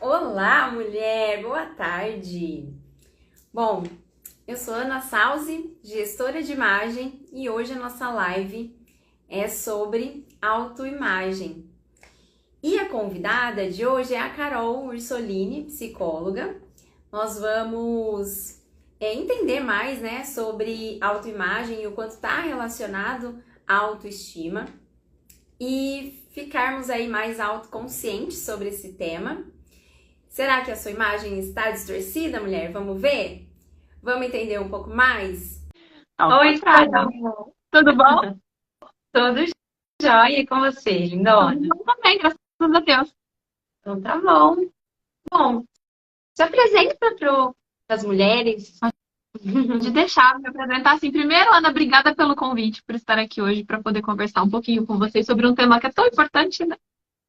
Olá, mulher! Boa tarde! Bom, eu sou Ana Salzi, gestora de imagem, e hoje a nossa live é sobre autoimagem. E a convidada de hoje é a Carol Ursolini, psicóloga. Nós vamos entender mais, né, sobre autoimagem e o quanto está relacionado à autoestima e ficarmos aí mais autoconscientes sobre esse tema. Será que a sua imagem está distorcida, mulher? Vamos ver? Vamos entender um pouco mais? Oi, Carol. Tudo bom? Tudo jóia e com você, lindona? Tudo bom também, graças a Deus. Então tá bom. Bom, se apresenta para as mulheres. De deixar me apresentar assim. Primeiro, Ana, obrigada pelo convite, por estar aqui hoje para poder conversar um pouquinho com vocês sobre um tema que é tão importante, né?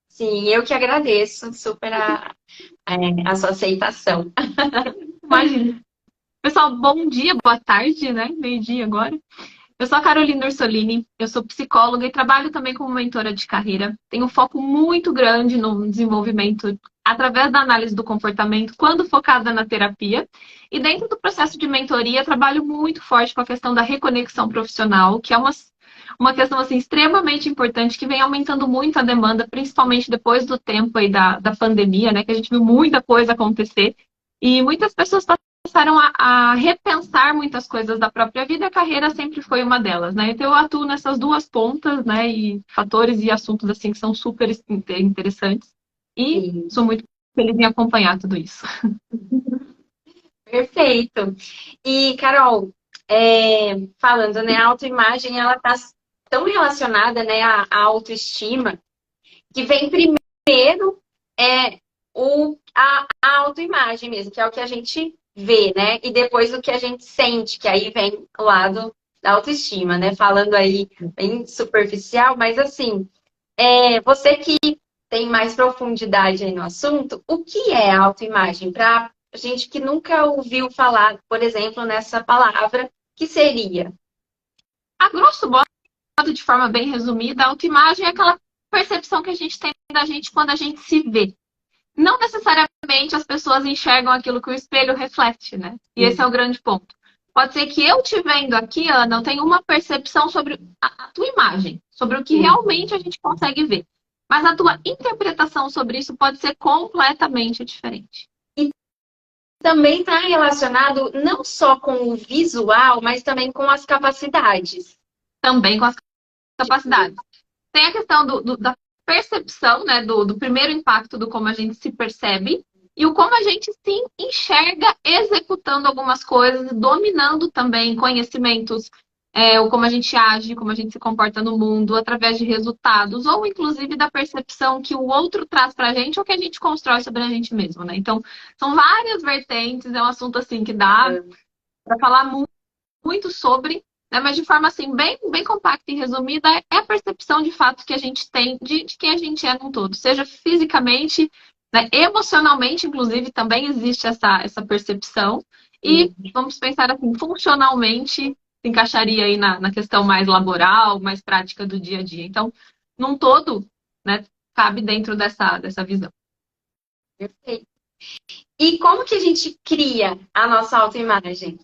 Sim, eu que agradeço super a sua aceitação. Imagina. Pessoal, bom dia, boa tarde, né? Meio-dia agora. Eu sou a Carolina Ursolini, eu sou psicóloga e trabalho também como mentora de carreira. Tenho um foco muito grande no desenvolvimento através da análise do comportamento, quando focada na terapia. E dentro do processo de mentoria, trabalho muito forte com a questão da reconexão profissional, que é uma questão assim, extremamente importante, que vem aumentando muito a demanda, principalmente depois do tempo aí da pandemia, né? Que a gente viu muita coisa acontecer. E muitas pessoas passaram a repensar muitas coisas da própria vida, e a carreira sempre foi uma delas, né? Então eu atuo nessas duas pontas, né? E fatores e assuntos assim que são super interessantes. E Sim, sou muito feliz em acompanhar tudo isso. perfeito. E, Carol, falando, né, a autoimagem, ela tá tão relacionada, né, à autoestima, que vem primeiro a autoimagem mesmo, que é o que a gente vê, né? E depois o que a gente sente, que aí vem o lado da autoestima, né? Falando aí bem superficial, mas assim, você que tem mais profundidade aí no assunto, o que é autoimagem? Para gente que nunca ouviu falar, por exemplo, nessa palavra, que seria? A grosso modo, de forma bem resumida, a autoimagem é aquela percepção que a gente tem da gente quando a gente se vê. Não necessariamente as pessoas enxergam aquilo que o espelho reflete, né? E esse é o grande ponto. Pode ser que eu te vendo aqui, Ana, eu tenha uma percepção sobre a tua imagem, sobre o que realmente a gente consegue ver. Mas a tua interpretação sobre isso pode ser completamente diferente. Também está relacionado não só com o visual, mas também com as capacidades. Também com as capacidades. Tem a questão da percepção, né? Do primeiro impacto do como a gente se percebe e o como a gente se enxerga executando algumas coisas, dominando também conhecimentos, o como a gente age, como a gente se comporta no mundo, através de resultados, ou inclusive da percepção que o outro traz para a gente ou que a gente constrói sobre a gente mesmo, né? Então, são várias vertentes, é um assunto assim que dá para falar muito sobre, né, mas de forma assim, bem compacta e resumida, é a percepção de fato que a gente tem de quem a gente é num todo, seja fisicamente, né, emocionalmente, inclusive, também existe essa percepção, e vamos pensar assim, funcionalmente, se encaixaria aí na questão mais laboral, mais prática do dia a dia. Então, num todo, né, cabe dentro dessa visão. Perfeito. E como que a gente cria a nossa autoimagem?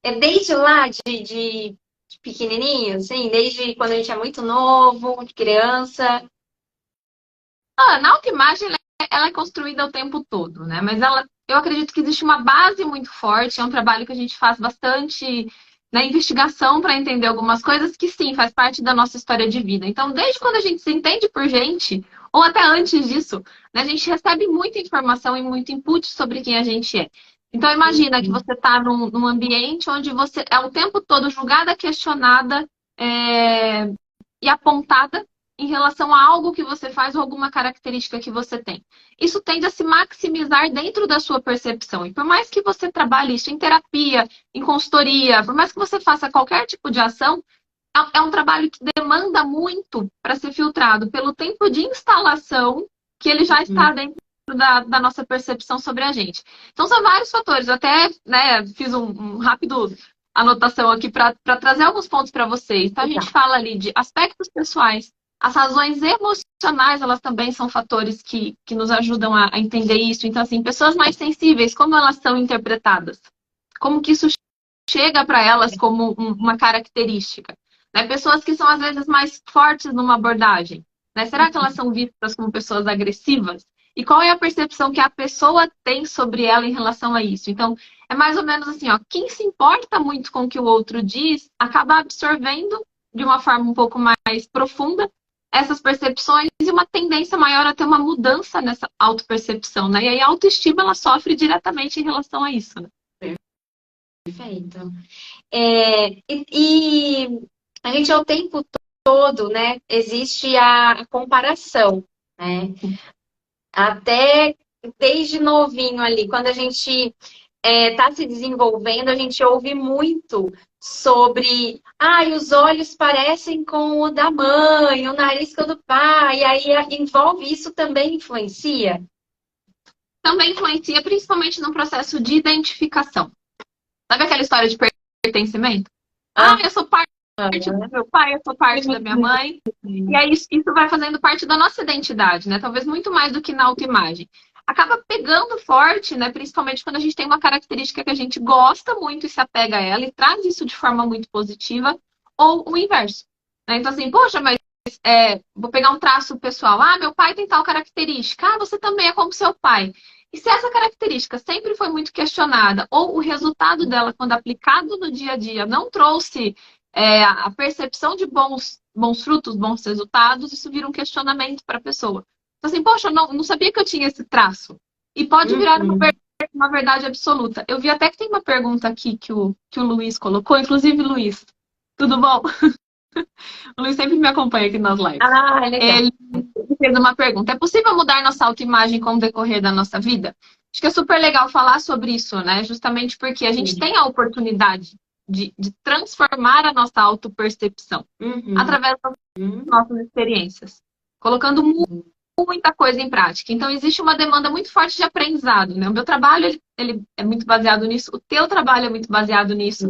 É desde lá de pequenininho, assim, desde quando a gente é muito novo, de criança. Na autoimagem, ela é construída o tempo todo, né? Mas eu acredito que existe uma base muito forte, é um trabalho que a gente faz bastante na investigação para entender algumas coisas que sim, faz parte da nossa história de vida. Então, desde quando a gente se entende por gente, ou até antes disso, né, a gente recebe muita informação e muito input sobre quem a gente é. Então, imagina que você está num ambiente onde você é o tempo todo julgada, questionada, e apontada em relação a algo que você faz ou alguma característica que você tem. Isso tende a se maximizar dentro da sua percepção. E por mais que você trabalhe isso em terapia, em consultoria, por mais que você faça qualquer tipo de ação, é um trabalho que demanda muito para ser filtrado pelo tempo de instalação que ele já está dentro da nossa percepção sobre a gente. Então, são vários fatores. Eu até, né, fiz um rápido anotação aqui para trazer alguns pontos para vocês. Então, a gente fala ali de aspectos pessoais, As razões emocionais, elas também são fatores que nos ajudam a entender isso. Então, assim, pessoas mais sensíveis, como elas são interpretadas? Como que isso chega para elas como uma característica? Né? Pessoas que são, às vezes, mais fortes numa abordagem. Né? Será que elas são vistas como pessoas agressivas? E qual é a percepção que a pessoa tem sobre ela em relação a isso? Então, é mais ou menos assim, ó, quem se importa muito com o que o outro diz, acaba absorvendo de uma forma um pouco mais profunda essas percepções e uma tendência maior a ter uma mudança nessa autopercepção, né? E aí a autoestima, ela sofre diretamente em relação a isso, né? Perfeito. E a gente ao tempo todo, né, existe a comparação, né? Até desde novinho ali, quando a gente está se desenvolvendo, a gente ouve muito sobre, os olhos parecem com o da mãe, o nariz com o do pai, e aí envolve isso também influencia? Também influencia, principalmente no processo de identificação. Sabe aquela história de pertencimento? Eu sou parte do meu pai, eu sou parte da minha mãe. E aí isso vai fazendo parte da nossa identidade, né? Talvez muito mais do que na autoimagem. Acaba pegando forte, né? Principalmente quando a gente tem uma característica que a gente gosta muito e se apega a ela e traz isso de forma muito positiva, ou o inverso. Né? Então, assim, poxa, mas vou pegar um traço pessoal. Meu pai tem tal característica. Você também é como seu pai. E se essa característica sempre foi muito questionada, ou o resultado dela, quando aplicado no dia a dia, não trouxe a percepção de bons frutos, bons resultados, isso vira um questionamento para a pessoa. Então, assim, poxa, eu não sabia que eu tinha esse traço. E pode virar uma verdade absoluta. Eu vi até que tem uma pergunta aqui que o Luiz colocou, inclusive, Luiz, tudo bom? O Luiz sempre me acompanha aqui nas lives. Legal. Ele fez uma pergunta. É possível mudar nossa autoimagem com o decorrer da nossa vida? Acho que é super legal falar sobre isso, né? Justamente porque a gente tem a oportunidade de transformar a nossa autopercepção através das nossas experiências, colocando muita coisa em prática. Então, existe uma demanda muito forte de aprendizado, né? O meu trabalho, ele é muito baseado nisso, o teu trabalho é muito baseado nisso.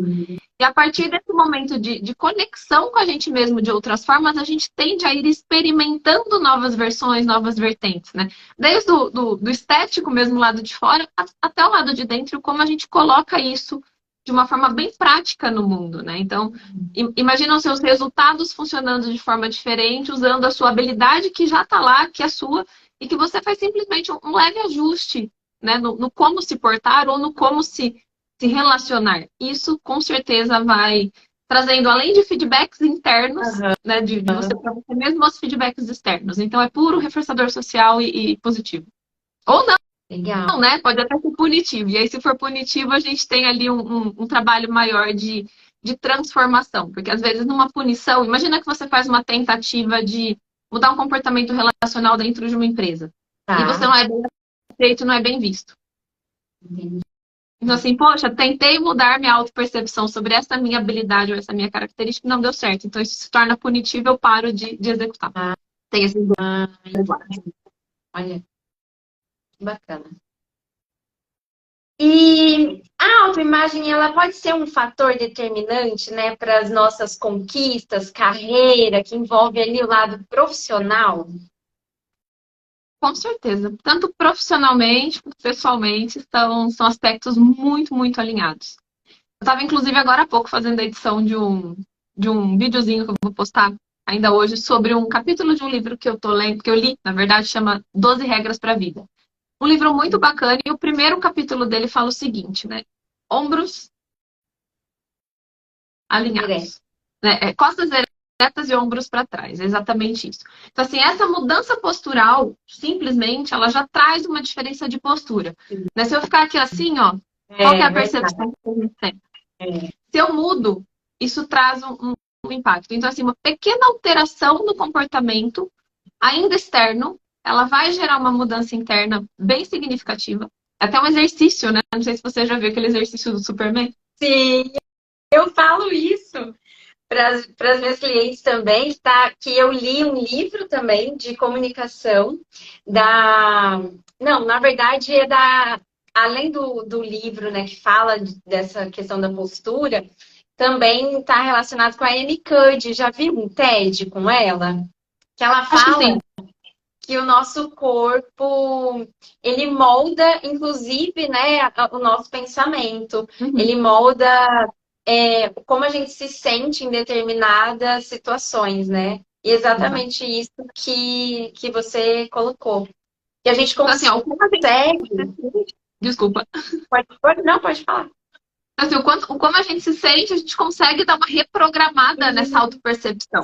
E a partir desse momento de conexão com a gente mesmo de outras formas, a gente tende a ir experimentando novas versões, novas vertentes, né? Desde do estético mesmo, lado de fora, até o lado de dentro, como a gente coloca isso de uma forma bem prática no mundo, né? Então, imagina os seus resultados funcionando de forma diferente, usando a sua habilidade que já está lá, que é sua, e que você faz simplesmente um leve ajuste, né? No como se portar ou no como se relacionar. Isso, com certeza, vai trazendo, além de feedbacks internos, né? De você para você mesmo, os feedbacks externos. Então, é puro reforçador social e positivo. Ou não. Legal. Não, né? Pode até ser punitivo. E aí, se for punitivo, a gente tem ali um trabalho maior de transformação. Porque, às vezes, numa punição, imagina que você faz uma tentativa de mudar um comportamento relacional dentro de uma empresa. E você não é bem aceito, não é bem visto. Entendi. Então, assim, poxa, tentei mudar minha autopercepção sobre essa minha habilidade ou essa minha característica, não deu certo. Então, isso se torna punitivo, eu paro de executar. Tem esses dois lados. Olha. Bacana. E a autoimagem, ela pode ser um fator determinante, né, para as nossas conquistas, carreira, que envolve ali o lado profissional? Com certeza. Tanto profissionalmente quanto pessoalmente, são aspectos muito, muito alinhados. Eu estava, inclusive, agora há pouco fazendo a edição de um videozinho que eu vou postar ainda hoje sobre um capítulo de um livro que eu tô lendo, que eu li, na verdade, chama 12 Regras para a Vida. Um livro muito bacana, e o primeiro capítulo dele fala o seguinte, né? Ombros alinhados. Né? Costas eretas e ombros para trás. É exatamente isso. Então, assim, essa mudança postural, simplesmente, ela já traz uma diferença de postura. Né? Se eu ficar aqui assim, ó, qual que é a percepção que a gente tem? Se eu mudo, isso traz um impacto. Então, assim, uma pequena alteração no comportamento, ainda externo, ela vai gerar uma mudança interna bem significativa. Até um exercício, né? Não sei se você já viu aquele exercício do Superman. Sim, eu falo isso para as minhas clientes também, tá? Que eu li um livro também de comunicação Não, na verdade além do livro, né, que fala dessa questão da postura, também está relacionado com a Amy Cuddy. Já viu um TED com ela? Que ela Acho que sim. fala que o nosso corpo, ele molda, inclusive, né, o nosso pensamento. Uhum. Ele molda como a gente se sente em determinadas situações, né? E Exato. exatamente isso que você colocou. Que a gente Então, assim, ó, como a gente consegue. se sente... Desculpa. Não, pode falar. Assim, como a gente se sente, a gente consegue dar uma reprogramada nessa autopercepção.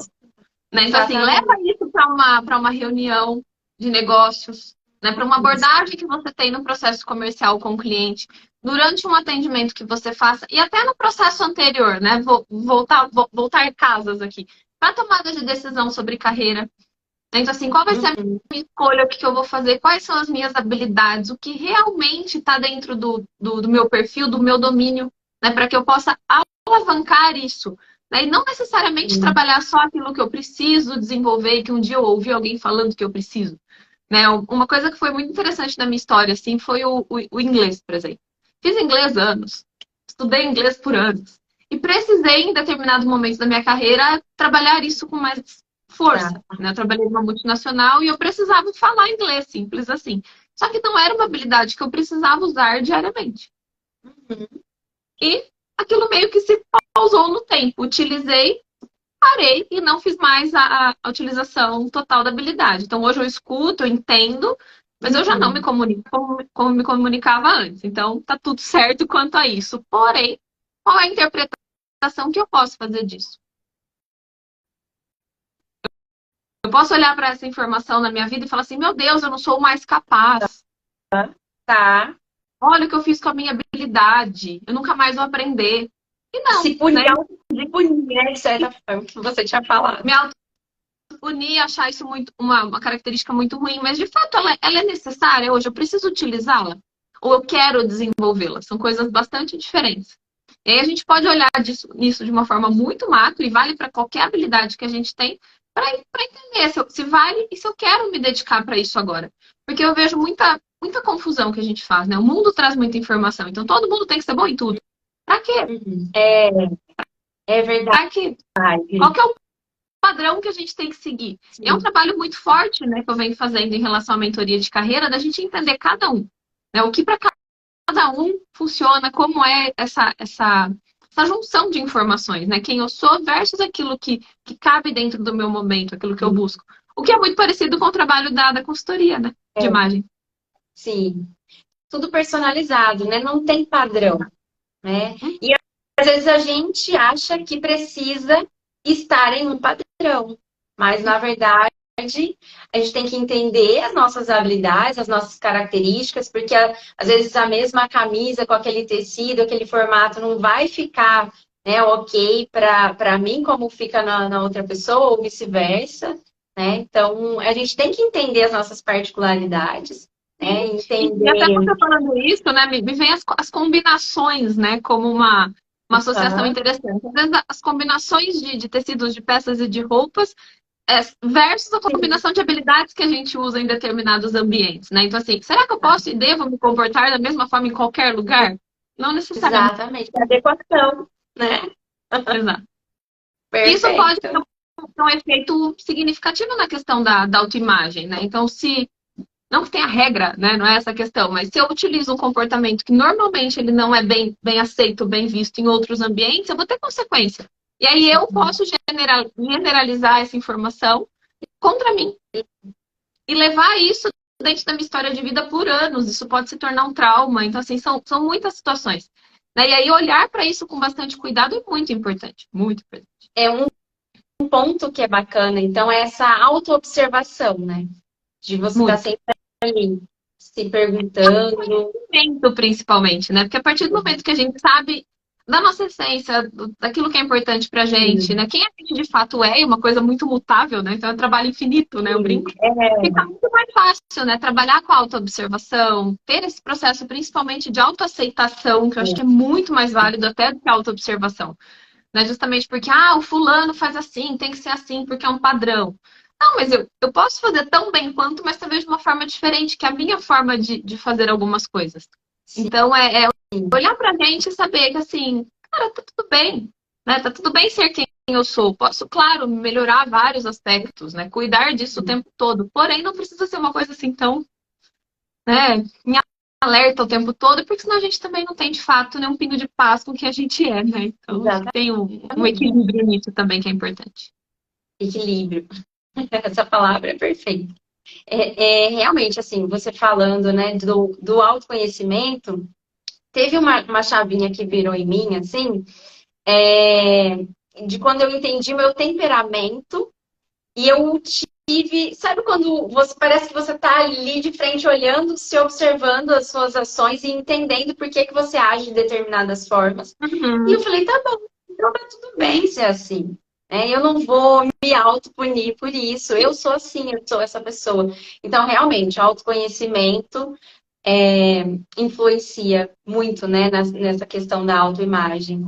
Né? Então, assim, leva Exatamente. isso para uma reunião de negócios, né? Para uma abordagem que você tem no processo comercial com o cliente, durante um atendimento que você faça, e até no processo anterior, né? Voltar casas aqui, para tomada de decisão sobre carreira. Então, assim, qual vai ser a Uhum. minha escolha, o que eu vou fazer, quais são as minhas habilidades, o que realmente está dentro do meu perfil, do meu domínio, né? Para que eu possa alavancar isso. Né? E não necessariamente trabalhar só aquilo que eu preciso desenvolver e que um dia eu ouvi alguém falando que eu preciso. Né? Uma coisa que foi muito interessante na minha história, assim, foi o inglês, por exemplo. Fiz inglês anos, estudei inglês por anos. E precisei, em determinado momento da minha carreira, trabalhar isso com mais Tá. força. Né? Eu trabalhei numa multinacional e eu precisava falar inglês, simples assim. Só que não era uma habilidade que eu precisava usar diariamente. Uhum. E aquilo meio que se pausou no tempo. Utilizei, parei e não fiz mais a utilização total da habilidade. Então hoje eu escuto, eu entendo, mas eu já não me Uhum. comunico como me comunicava antes. Então tá tudo certo quanto a isso. Porém, qual é a interpretação que eu posso fazer disso? Eu posso olhar para essa informação na minha vida e falar assim: meu Deus, eu não sou mais capaz. Tá. Olha o que eu fiz com a minha habilidade. Eu nunca mais vou aprender. E não, Se punir, né? se punir, né? De certa forma, que você tinha falado. Me autopunir, achar isso muito uma característica muito ruim, mas de fato ela é necessária hoje. Eu preciso utilizá-la ou eu quero desenvolvê-la. São coisas bastante diferentes. E aí a gente pode olhar nisso de uma forma muito macro e vale para qualquer habilidade que a gente tem para entender se vale e se eu quero me dedicar para isso agora. Porque eu vejo muita confusão que a gente faz, né? O mundo traz muita informação, então todo mundo tem que ser bom em tudo. Para quê? Uhum. É verdade. Para quê? Qual que é o padrão que a gente tem que seguir? E é um Sim. trabalho muito forte, né, que eu venho fazendo em relação à mentoria de carreira, da gente entender cada um, né? O que para cada um funciona, como é essa junção de informações, né? Quem eu sou versus aquilo que cabe dentro do meu momento, aquilo que eu busco. O que é muito parecido com o trabalho da consultoria, né? De É, imagem. sim. Tudo personalizado, né? Não tem padrão, né? E às vezes a gente acha que precisa estar em um padrão, mas na verdade a gente tem que entender as nossas habilidades, as nossas características, porque às vezes a mesma camisa com aquele tecido, aquele formato não vai ficar, né, ok para mim como fica na outra pessoa ou vice-versa, né? Então a gente tem que entender as nossas particularidades, né? Sim. E até Entender. você falando isso, né, me vem as combinações, né, como uma associação Aham. interessante. Às vezes, as combinações de tecidos, de peças e de roupas versus a combinação de habilidades que a gente usa em determinados ambientes, né? Então, assim, será que eu posso e devo me comportar da mesma forma em qualquer lugar? Não necessariamente. Exatamente. Adequação, né? Exato. Isso pode Perfeito. ter um efeito significativo na questão da autoimagem, né? Então, se não que tenha regra, né? Não é essa a questão, mas se eu utilizo um comportamento que normalmente ele não é bem aceito, bem visto em outros ambientes, eu vou ter consequência. E aí eu posso generalizar essa informação contra mim e levar isso dentro da minha história de vida por anos. Isso pode se tornar um trauma. Então, assim, são muitas situações. Né? E aí olhar para isso com bastante cuidado é muito importante. Muito importante. É um ponto que é bacana, então, é essa autoobservação, né? De você estar Muito. sempre ali, se perguntando. Momento, principalmente, né? Porque a partir do momento que a gente sabe da nossa essência, daquilo que é importante pra gente, né? Quem a gente de fato é, uma coisa muito mutável, né? Então é um trabalho infinito, né? Eu brinco. Fica muito mais fácil, né? Trabalhar com a autoobservação, ter esse processo principalmente de autoaceitação, que eu acho que é muito mais válido até do que a autoobservação. Né? Justamente porque, o fulano faz assim, tem que ser assim, porque é um padrão. Não, mas eu posso fazer tão bem quanto, mas talvez de uma forma diferente, que é a minha forma de fazer algumas coisas. Então, é olhar pra gente e saber que, assim, cara, tá tudo bem. Né? Tá tudo bem ser quem eu sou. Posso, claro, melhorar vários aspectos, né? Cuidar disso o tempo todo. Porém, não precisa ser uma coisa assim tão, né, me alerta o tempo todo, porque senão a gente também não tem, de fato, nenhum pingo de paz com o que a gente é, né? Então, acho que tem um equilíbrio nisso também que é importante. Equilíbrio. Essa palavra é perfeita. Realmente, assim, você falando, né, do autoconhecimento, teve uma chavinha que virou em mim, assim, de quando eu entendi meu temperamento e eu tive. Sabe quando você parece que você tá ali de frente olhando, se observando as suas ações e entendendo por que você age de determinadas formas? E eu falei, tá bom, então tá tudo bem ser assim. Eu não vou me autopunir por isso. Eu sou assim, eu sou essa pessoa. Então, realmente, o autoconhecimento influencia muito, né, nessa questão da autoimagem.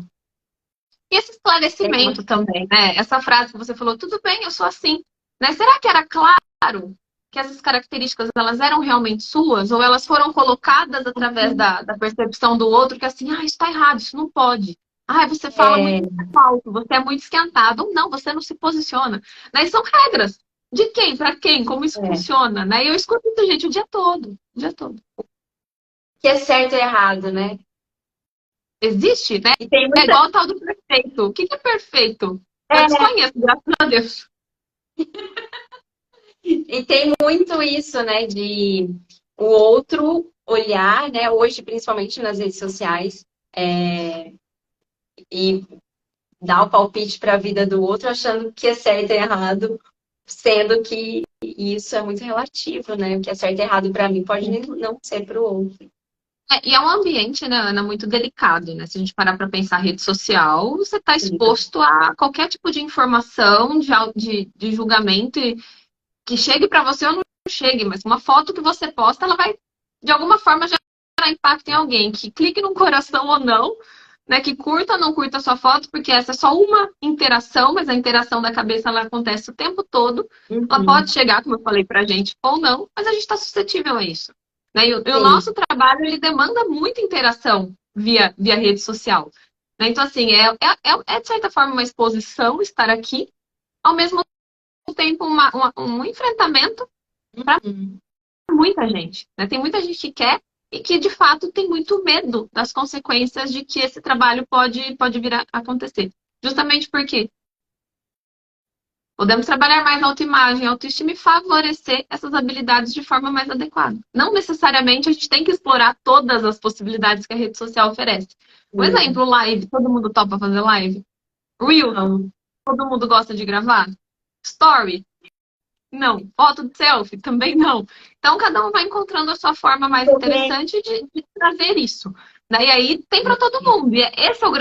E esse esclarecimento também, né? Essa frase que você falou, tudo bem, eu sou assim. Né? Será que era claro que essas características elas eram realmente suas? Ou elas foram colocadas através da percepção do outro, que assim, isso está errado, isso não pode. Você fala muito alto, você é muito esquentado. Ou não, você não se posiciona. Né? E são regras. De quem? Para quem? Como isso funciona? Né? E eu escuto isso, gente, o dia todo. O dia todo. Que é certo e errado, né? Existe, né? E tem muita... É igual o tal do perfeito. O que é perfeito? Eu desconheço, graças a Deus. E tem muito isso, né? De o outro olhar, né? Hoje, principalmente nas redes sociais, e dar o palpite para a vida do outro, achando que é certo e errado, sendo que isso é muito relativo, né? O que é certo e errado para mim pode não ser para o outro. E é um ambiente, né, Ana, muito delicado, né? Se a gente parar para pensar rede social, você está exposto a qualquer tipo de informação, de julgamento que chegue para você ou não chegue, mas uma foto que você posta, ela vai, de alguma forma, gerar impacto em alguém, que clique no coração ou não, né? Que curta ou não curta a sua foto, porque essa é só uma interação, mas a interação da cabeça, ela acontece o tempo todo. Ela pode chegar, como eu falei, para a gente ou não, mas a gente está suscetível a isso. Né? E o nosso trabalho, ele demanda muita interação via rede social. Né? Então, assim, é de certa forma uma exposição estar aqui, ao mesmo tempo um enfrentamento para muita gente. Né? Tem muita gente que quer e que, de fato, tem muito medo das consequências de que esse trabalho pode vir a acontecer. Justamente porque podemos trabalhar mais autoimagem, autoestima e favorecer essas habilidades de forma mais adequada. Não necessariamente a gente tem que explorar todas as possibilidades que a rede social oferece. Por exemplo, live. Todo mundo topa fazer live? Reel? Não. Todo mundo gosta de gravar? Story? Não. Foto de selfie? Também não. Então, cada um vai encontrando a sua forma mais interessante de trazer isso. E aí tem para todo mundo. E esse é o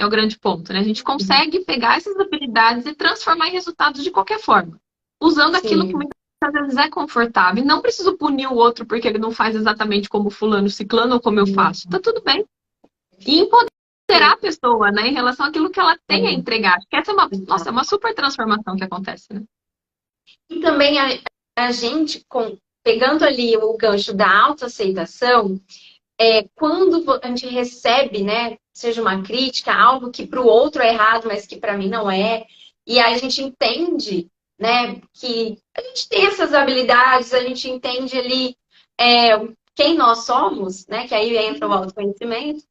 grande ponto, né? A gente consegue pegar essas habilidades e transformar em resultados de qualquer forma. Usando aquilo que muitas vezes é confortável. E não preciso punir o outro porque ele não faz exatamente como fulano, ciclano ou como eu faço. Tá tudo bem. E empoderar a pessoa, né? Em relação àquilo que ela tem a entregar. Acho que essa é uma super transformação que acontece, né? E também a gente, pegando ali o gancho da autoaceitação, quando a gente recebe, né, seja uma crítica, algo que para o outro é errado, mas que para mim não é, e aí a gente entende, né, que a gente tem essas habilidades, a gente entende ali quem nós somos, né, que aí entra o autoconhecimento,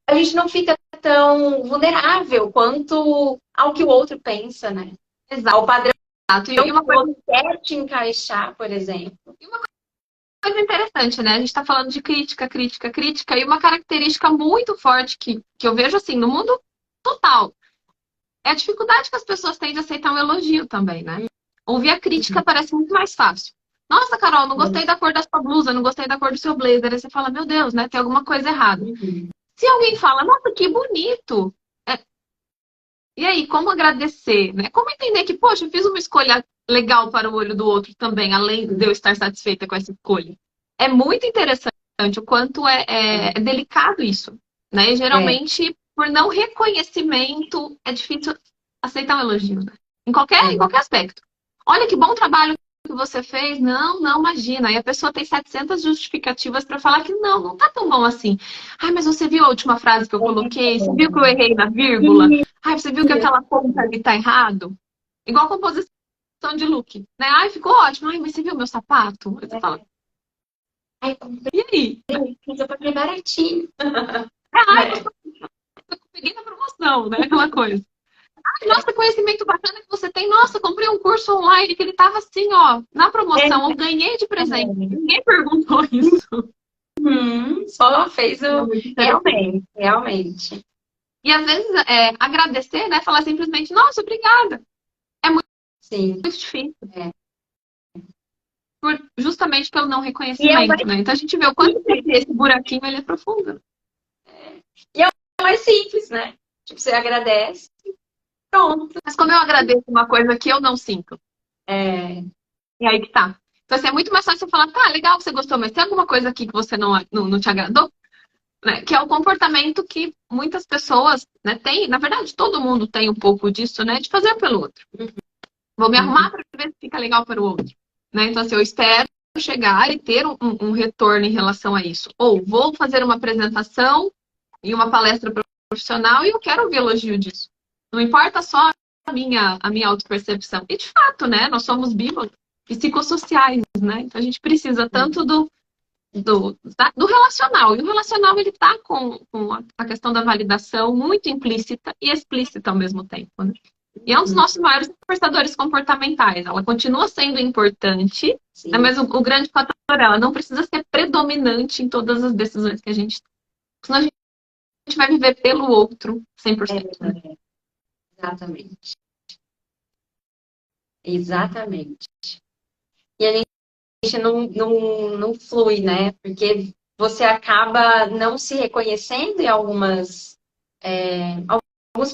a gente não fica tão vulnerável quanto ao que o outro pensa, né? Exato. Ao padrão. E uma coisa que quer te encaixar, por exemplo. E uma coisa interessante, né? A gente está falando de crítica, crítica, crítica, e uma característica muito forte que eu vejo assim no mundo total é a dificuldade que as pessoas têm de aceitar um elogio também, né? Ouvir a crítica parece muito mais fácil. Nossa, Carol, não gostei da cor da sua blusa, não gostei da cor do seu blazer. Aí você fala, meu Deus, né? Tem alguma coisa errada. Se alguém fala, nossa, que bonito. E aí, como agradecer, né? Como entender que, poxa, eu fiz uma escolha legal para o olho do outro também, além de eu estar satisfeita com essa escolha. É muito interessante o quanto é delicado isso, né? E, geralmente, por não reconhecimento, é difícil aceitar um elogio, né? Em qualquer aspecto. Olha que bom trabalho que você fez. Não, imagina. Aí a pessoa tem 700 justificativas para falar que não tá tão bom assim. Ai, mas você viu a última frase que eu coloquei? Você viu que eu errei na vírgula? Ai, você viu que aquela ponta ali tá errado? Igual a composição de look, né? Ai, ficou ótimo. Ai, mas você viu meu sapato? Aí você fala, Ai, comprei, e aí? mas eu paguei baratinho. Ai, Né? eu peguei na promoção, né? Aquela coisa. Ai, nossa, conhecimento bacana que você tem. Nossa, comprei um curso online que ele tava assim, ó, na promoção. Eu ganhei de presente. Ninguém perguntou isso. Só fez É o. muito interessante. Realmente, realmente. E às vezes agradecer, né? Falar simplesmente, nossa, obrigada. É muito Sim. difícil. É. Justamente pelo não E é o reconhecimento, mais né? Então a gente vê o quanto simples. esse buraquinho ele é profundo. E é o mais simples, né? Tipo, você agradece, pronto. Mas como eu agradeço uma coisa que eu não sinto, É, e aí que tá. Então, assim, é muito mais fácil você falar, tá, legal que você gostou, mas tem alguma coisa aqui que você não te agradou? Né? Que é o comportamento que muitas pessoas, né, têm. Na verdade, todo mundo tem um pouco disso, né? De fazer pelo outro. Vou me arrumar para ver se fica legal para o outro. Né? Então, assim, eu espero chegar e ter um retorno em relação a isso. Ou vou fazer uma apresentação em uma palestra profissional e eu quero ouvir elogio disso. Não importa só a minha autopercepção. E de fato, né? Nós somos psicossociais, né? Então a gente precisa tanto do relacional. E o relacional ele está com a questão da validação muito implícita e explícita ao mesmo tempo, né? E é um dos nossos maiores reforçadores comportamentais. Ela continua sendo importante, né? Mas o grande fator ela não precisa ser predominante em todas as decisões que a gente tem. Senão a gente vai viver pelo outro 100%. Né? exatamente. Exatamente. E a gente não flui, né? Porque você acaba não se reconhecendo em alguns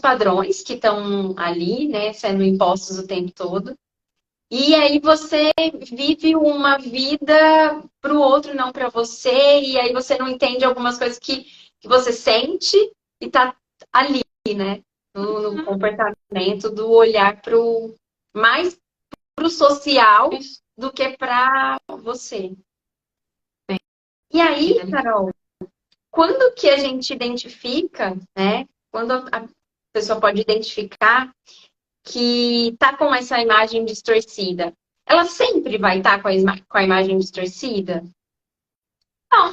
padrões que estão ali, né? Sendo impostos o tempo todo. E aí você vive uma vida para o outro, não para você, e aí você não entende algumas coisas que você sente e tá ali, né? No comportamento do olhar mais para o social do que para você. E aí, Carol, quando que a gente identifica, né? Quando a pessoa pode identificar que tá com essa imagem distorcida, ela sempre vai estar com a imagem distorcida?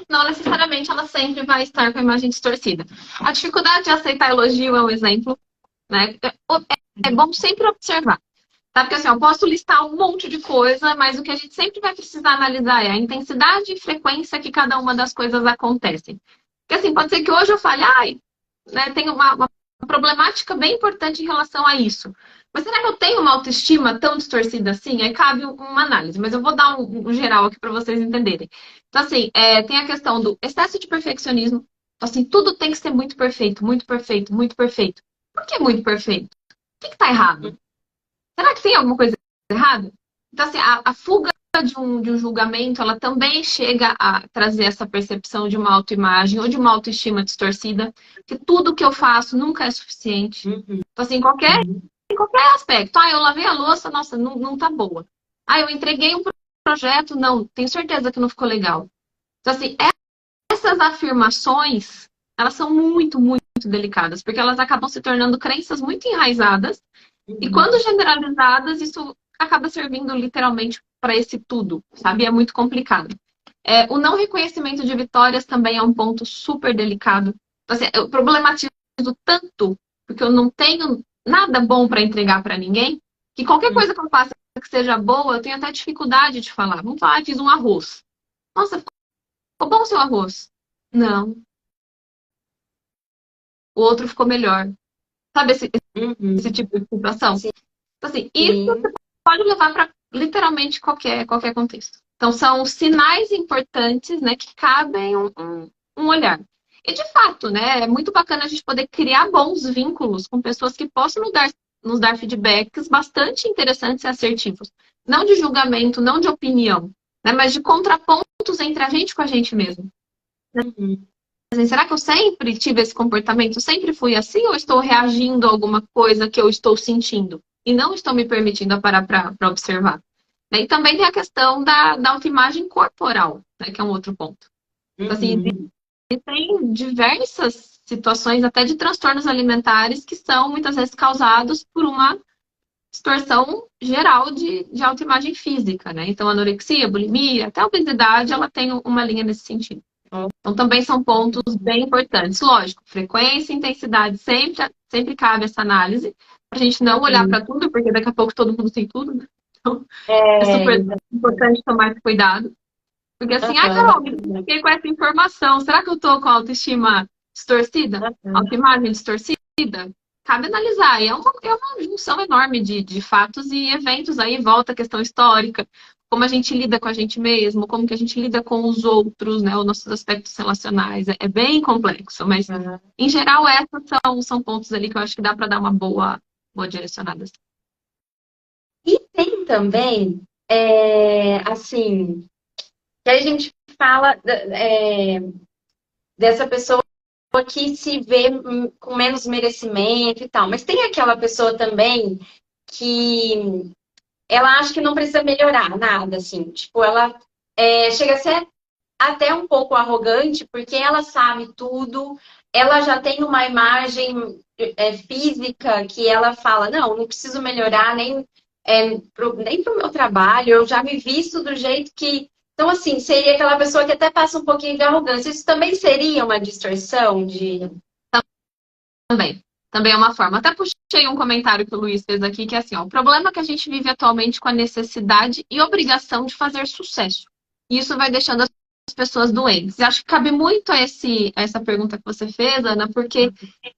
Não necessariamente ela sempre vai estar com a imagem distorcida. A dificuldade de aceitar elogio é um exemplo, né? É bom sempre observar. Tá? Porque assim, eu posso listar um monte de coisa, mas o que a gente sempre vai precisar analisar é a intensidade e frequência que cada uma das coisas acontecem. Porque assim, pode ser que hoje eu fale, ai, né, tem uma problemática bem importante em relação a isso. Mas será que eu tenho uma autoestima tão distorcida assim? Aí cabe uma análise, mas eu vou dar um geral aqui para vocês entenderem. Então, assim, tem a questão do excesso de perfeccionismo. Então, assim, tudo tem que ser muito perfeito, muito perfeito, muito perfeito. Por que muito perfeito? O que está errado? Será que tem alguma coisa errada? Então, assim, a fuga de um julgamento, ela também chega a trazer essa percepção de uma autoimagem ou de uma autoestima distorcida, que tudo que eu faço nunca é suficiente. Então, assim, em qualquer aspecto. Ah, eu lavei a louça, nossa, não tá boa. Ah, eu entreguei um projeto, não, tenho certeza que não ficou legal. Então, assim, essas afirmações, elas são muito, muito delicadas, porque elas acabam se tornando crenças muito enraizadas e quando generalizadas, isso acaba servindo literalmente para esse tudo, sabe? É muito complicado. O não reconhecimento de vitórias também é um ponto super delicado. Assim, eu problematizo tanto, porque eu não tenho nada bom para entregar para ninguém, que qualquer coisa que eu faça que seja boa, eu tenho até dificuldade de falar. Vamos falar, fiz um arroz. Nossa, ficou bom o seu arroz? Não. O outro ficou melhor. Sabe esse tipo de situação? Então, assim, isso pode levar para literalmente qualquer contexto. Então, são sinais importantes, né, que cabem um olhar. E, de fato, né, é muito bacana a gente poder criar bons vínculos com pessoas que possam nos dar feedbacks bastante interessantes e assertivos. Não de julgamento, não de opinião, né, mas de contrapontos entre a gente com a gente mesmo. Assim, será que eu sempre tive esse comportamento? Sempre fui assim ou estou reagindo a alguma coisa que eu estou sentindo? E não estou me permitindo parar para observar. Né? E também tem a questão da autoimagem corporal, né? Que é um outro ponto. Então, assim, existem diversas situações até de transtornos alimentares que são muitas vezes causados por uma distorção geral de autoimagem física, né? Então, anorexia, bulimia, até a obesidade, ela tem uma linha nesse sentido. Então, também são pontos bem importantes. Lógico, frequência e intensidade sempre cabe essa análise, para a gente não olhar para tudo, porque daqui a pouco todo mundo tem tudo, né? Então, é super importante tomar esse cuidado. Porque assim, Carol, eu fiquei com essa informação. Será que eu tô com a autoestima distorcida? Autoimagem distorcida? Cabe analisar. E é uma junção enorme de fatos e eventos. Aí volta a questão histórica, como a gente lida com a gente mesmo, como que a gente lida com os outros, né? Os nossos aspectos relacionais. É bem complexo, mas em geral esses são pontos ali que eu acho que dá para dar uma boa direcionada. E tem também, assim, que a gente fala dessa pessoa que se vê com menos merecimento e tal, mas tem aquela pessoa também que ela acha que não precisa melhorar nada, assim, tipo, ela chega a ser até um pouco arrogante, porque ela sabe tudo, ela já tem uma imagem física que ela fala, não preciso melhorar nem pro meu trabalho, eu já me visto do jeito que... Então, assim, seria aquela pessoa que até passa um pouquinho de arrogância. Isso também seria uma distorção de... Também é uma forma. Até puxei um comentário que o Luiz fez aqui, que é assim, ó, o problema é que a gente vive atualmente com a necessidade e obrigação de fazer sucesso. E isso vai deixando as pessoas doentes. E acho que cabe muito a essa pergunta que você fez, Ana, porque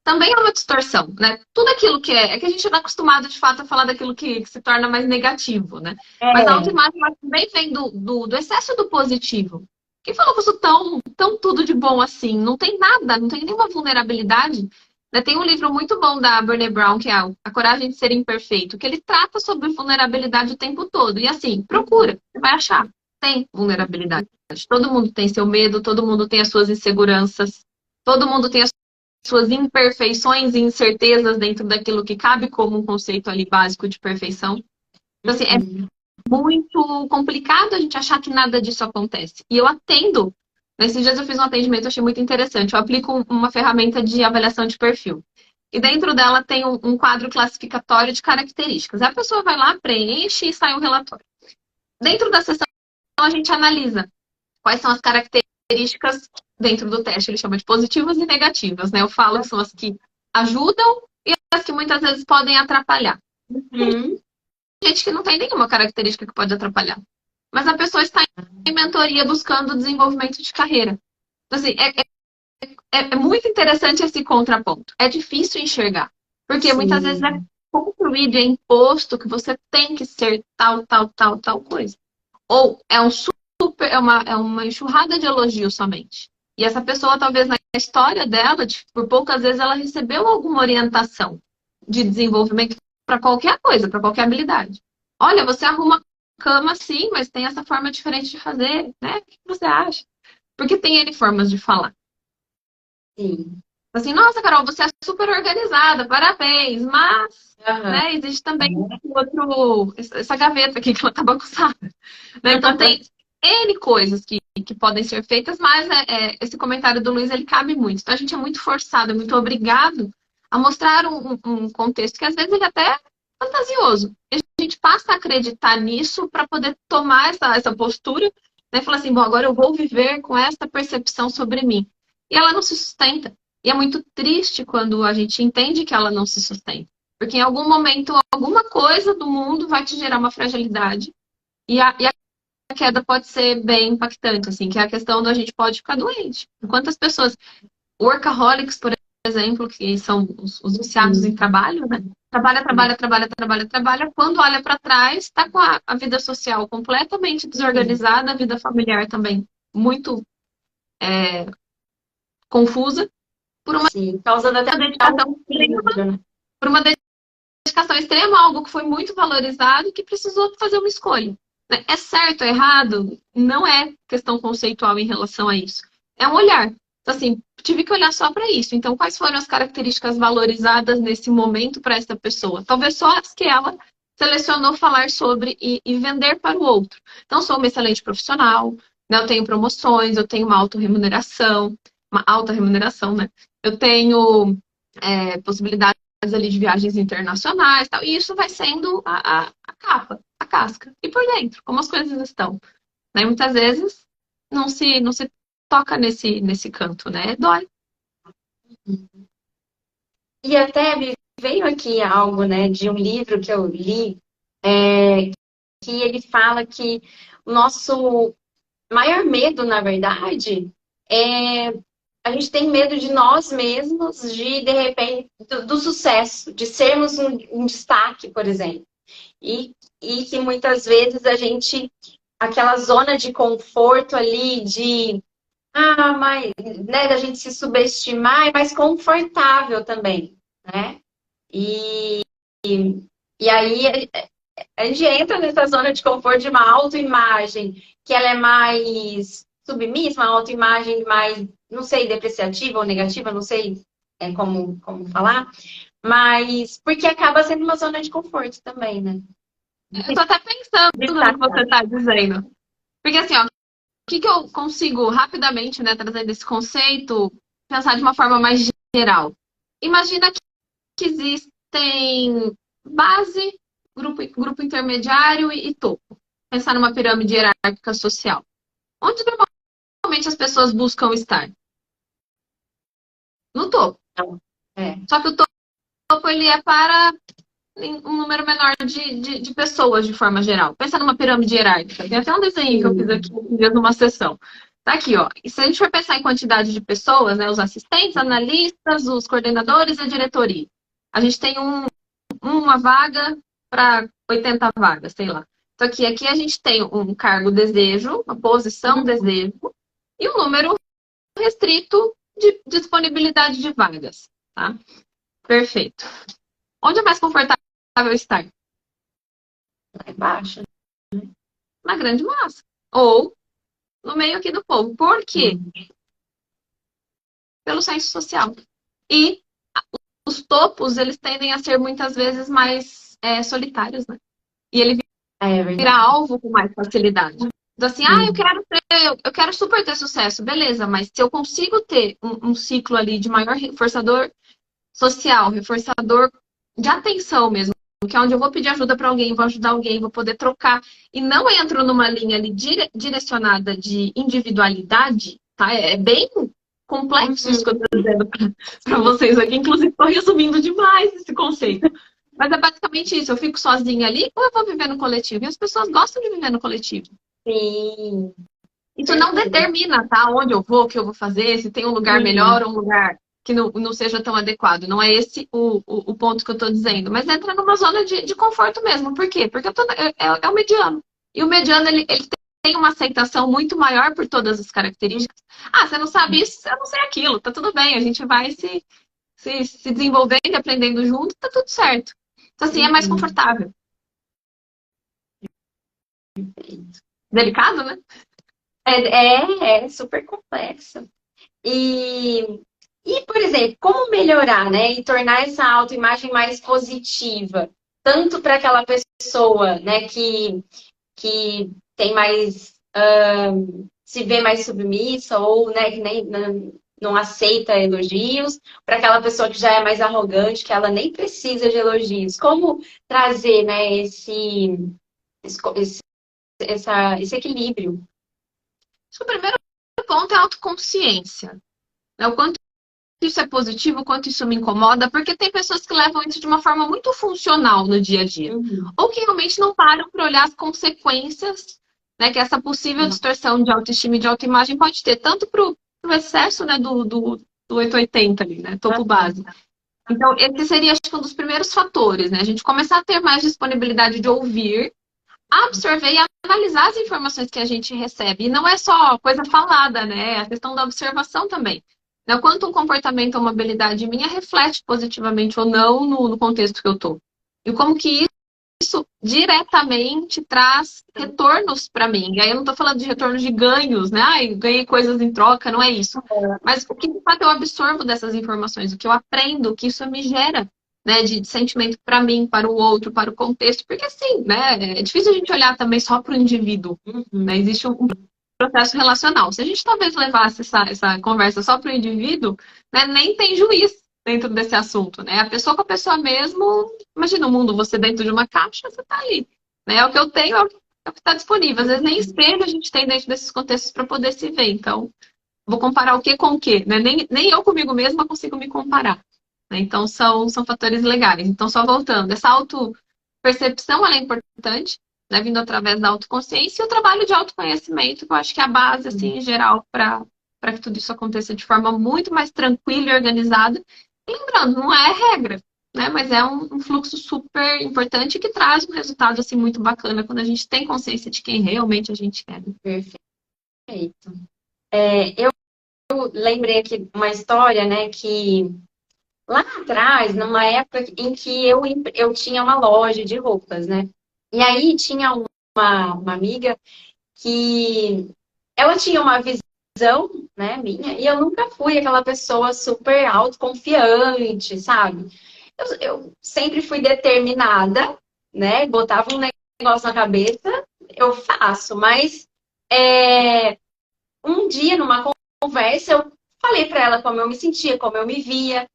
também é uma distorção, né? Tudo aquilo que é que a gente não é acostumado, de fato, a falar daquilo que se torna mais negativo, né? Mas a autoimagem também vem do excesso do positivo. Quem falou que eu sou tão tudo de bom assim? Não tem nada, não tem nenhuma vulnerabilidade. Tem um livro muito bom da Brené Brown, que é A Coragem de Ser Imperfeito, que ele trata sobre vulnerabilidade o tempo todo. E assim, procura, você vai achar. Tem vulnerabilidade. Todo mundo tem seu medo, todo mundo tem as suas inseguranças, todo mundo tem as suas imperfeições e incertezas dentro daquilo que cabe como um conceito ali básico de perfeição. Então, assim, é muito complicado a gente achar que nada disso acontece. E eu atendo. Nesses dias eu fiz um atendimento, achei muito interessante. Eu aplico uma ferramenta de avaliação de perfil. E dentro dela tem um quadro classificatório de características. A pessoa vai lá, preenche e sai um relatório. Dentro da sessão, a gente analisa quais são as características dentro do teste. Ele chama de positivas e negativas, né? Eu falo que são as que ajudam e as que muitas vezes podem atrapalhar. Tem gente que não tem nenhuma característica que pode atrapalhar. Mas a pessoa está em mentoria buscando desenvolvimento de carreira. Então, assim, é muito interessante esse contraponto. É difícil enxergar. Porque muitas vezes é construído, é imposto que você tem que ser tal coisa. Ou é uma enxurrada de elogios somente. E essa pessoa, talvez na história dela, por poucas vezes, ela recebeu alguma orientação de desenvolvimento para qualquer coisa, para qualquer habilidade. Olha, você arruma cama sim, mas tem essa forma diferente de fazer, né? O que você acha? Porque tem N formas de falar. Sim. Assim, nossa, Carol, você é super organizada, parabéns, mas né, existe também essa gaveta aqui que ela tá bagunçada. Né? Então tem N coisas que podem ser feitas, mas esse comentário do Luiz, ele cabe muito. Então a gente é muito forçado, é muito obrigado a mostrar um contexto que às vezes ele até é fantasioso. E a gente passa a acreditar nisso para poder tomar essa postura, né? E falar assim, bom, agora eu vou viver com essa percepção sobre mim. E ela não se sustenta. E é muito triste quando a gente entende que ela não se sustenta. Porque em algum momento, alguma coisa do mundo vai te gerar uma fragilidade. E a queda pode ser bem impactante, assim, que é a questão da gente pode ficar doente. Enquanto as pessoas, workaholics, por exemplo, que são os viciados em trabalho, né? Trabalha. Quando olha para trás, está com a vida social completamente desorganizada, a vida familiar também muito confusa, por uma dedicação extrema, por uma dedicação extrema a algo que foi muito valorizado e que precisou fazer uma escolha. É certo, é errado? Não é questão conceitual em relação a isso. É um olhar. Então, assim, tive que olhar só para isso. Então, quais foram as características valorizadas nesse momento para essa pessoa? Talvez só as que ela selecionou falar sobre e vender para o outro. Então, sou uma excelente profissional, né? Eu tenho promoções, eu tenho uma autorremuneração, uma alta remuneração, né? Eu tenho possibilidades ali de viagens internacionais, tal, e isso vai sendo a capa, a casca. E por dentro, como as coisas estão. Né? Muitas vezes não se toca nesse canto, né? Dói. E até me veio aqui algo, né, de um livro que eu li, é, que ele fala que o nosso maior medo, na verdade, é a gente tem medo de nós mesmos, de repente, do sucesso, de sermos um destaque, por exemplo. E que muitas vezes a gente, aquela zona de conforto ali, mas, né, da gente se subestimar, é mais confortável também, né? E, e aí a gente entra nessa zona de conforto de uma autoimagem, que ela é mais submissa, uma autoimagem mais, não sei, depreciativa ou negativa, não sei como falar, mas porque acaba sendo uma zona de conforto também, né? Eu tô até pensando no que você está dizendo. Porque assim, ó, o que eu consigo rapidamente, né, trazendo esse conceito, pensar de uma forma mais geral. Imagina que existem base, grupo intermediário e topo. Pensar numa pirâmide hierárquica social. Onde normalmente as pessoas buscam estar? No topo. É. Só que o topo ele é para um número menor de pessoas de forma geral. Pensa numa pirâmide hierárquica. Tem até um desenho que eu fiz aqui numa sessão. Tá aqui, ó. E se a gente for pensar em quantidade de pessoas, né, os assistentes, analistas, os coordenadores e a diretoria. A gente tem uma vaga para 80 vagas, sei lá. Então aqui a gente tem um cargo desejo, uma posição desejo e um número restrito de disponibilidade de vagas, tá? Perfeito. Onde é mais confortável estar? Lá embaixo. Na grande massa. Ou no meio aqui do povo. Por quê? Pelo senso social. E os topos, eles tendem a ser muitas vezes mais solitários, né? E ele vira alvo com mais facilidade. Então, assim, eu quero super ter sucesso, beleza, mas se eu consigo ter um ciclo ali de maior reforçador social, reforçador de atenção mesmo, que é onde eu vou pedir ajuda para alguém, vou ajudar alguém, vou poder trocar, e não entro numa linha ali direcionada de individualidade, tá? É bem complexo isso que eu estou dizendo para vocês aqui, inclusive estou resumindo demais esse conceito. Mas é basicamente isso, eu fico sozinha ali ou eu vou viver no coletivo? E as pessoas gostam de viver no coletivo. Sim. Isso não determina, tá? Onde eu vou, o que eu vou fazer, se tem um lugar melhor ou um lugar que não seja tão adequado. Não é esse o ponto que eu estou dizendo. Mas entra numa zona de conforto mesmo. Por quê? Porque é o mediano. E o mediano, ele tem uma aceitação muito maior por todas as características. Ah, você não sabe isso, eu não sei aquilo. Tá tudo bem, a gente vai se desenvolvendo e aprendendo junto, tá tudo certo. Então, assim, é mais confortável. Delicado, né? É super complexo. E, por exemplo, como melhorar, né? E tornar essa autoimagem mais positiva, tanto para aquela pessoa, né, que tem mais, se vê mais submissa ou, né, que nem não aceita elogios, para aquela pessoa que já é mais arrogante, que ela nem precisa de elogios. Como trazer, né, esse equilíbrio? O primeiro ponto é a autoconsciência. O quanto isso é positivo, o quanto isso me incomoda, porque tem pessoas que levam isso de uma forma muito funcional no dia a dia. Ou que realmente não param para olhar as consequências, né, que essa possível distorção de autoestima e de autoimagem pode ter, tanto para o excesso, né, do 880 ali, né, topo base. Então, esse seria, acho que, um dos primeiros fatores, né? A gente começar a ter mais disponibilidade de ouvir, absorver e analisar as informações que a gente recebe. E não é só coisa falada, né? É a questão da observação também. Né? O quanto um comportamento ou uma habilidade minha reflete positivamente ou não no contexto que eu estou. E como que isso diretamente traz retornos para mim. E aí eu não estou falando de retornos de ganhos, né? Ai, ganhei coisas em troca, não é isso. Mas o que de fato eu absorvo dessas informações, o que eu aprendo, o que isso me gera, né, de sentimento para mim, para o outro, para o contexto, porque assim, né, é difícil a gente olhar também só para o indivíduo, né, existe processo relacional. Se a gente talvez levasse essa conversa só para o indivíduo, né, nem tem juiz dentro desse assunto, né? A pessoa com a pessoa mesmo, imagina o mundo, você dentro de uma caixa, você está ali. Né? É o que eu tenho, é o que está disponível. Às vezes nem espelho a gente tem dentro desses contextos para poder se ver. Então, vou comparar o que com o que, né? Nem eu comigo mesma consigo me comparar. Né? Então, são fatores legais. Então, só voltando, essa autopercepção ela é importante, né? Vindo através da autoconsciência e o trabalho de autoconhecimento, que eu acho que é a base, assim, em geral, para que tudo isso aconteça de forma muito mais tranquila e organizada. E lembrando, não é regra, né? Mas é um fluxo super importante que traz um resultado, assim, muito bacana quando a gente tem consciência de quem realmente a gente é. Perfeito. Eu lembrei aqui uma história, né, que lá atrás, numa época em que eu tinha uma loja de roupas, né? E aí tinha uma amiga que ela tinha uma visão, né, minha, e eu nunca fui aquela pessoa super autoconfiante, sabe? Eu sempre fui determinada, né? Botava um negócio na cabeça, eu faço, mas um dia, numa conversa, eu falei para ela como eu me sentia, como eu me via.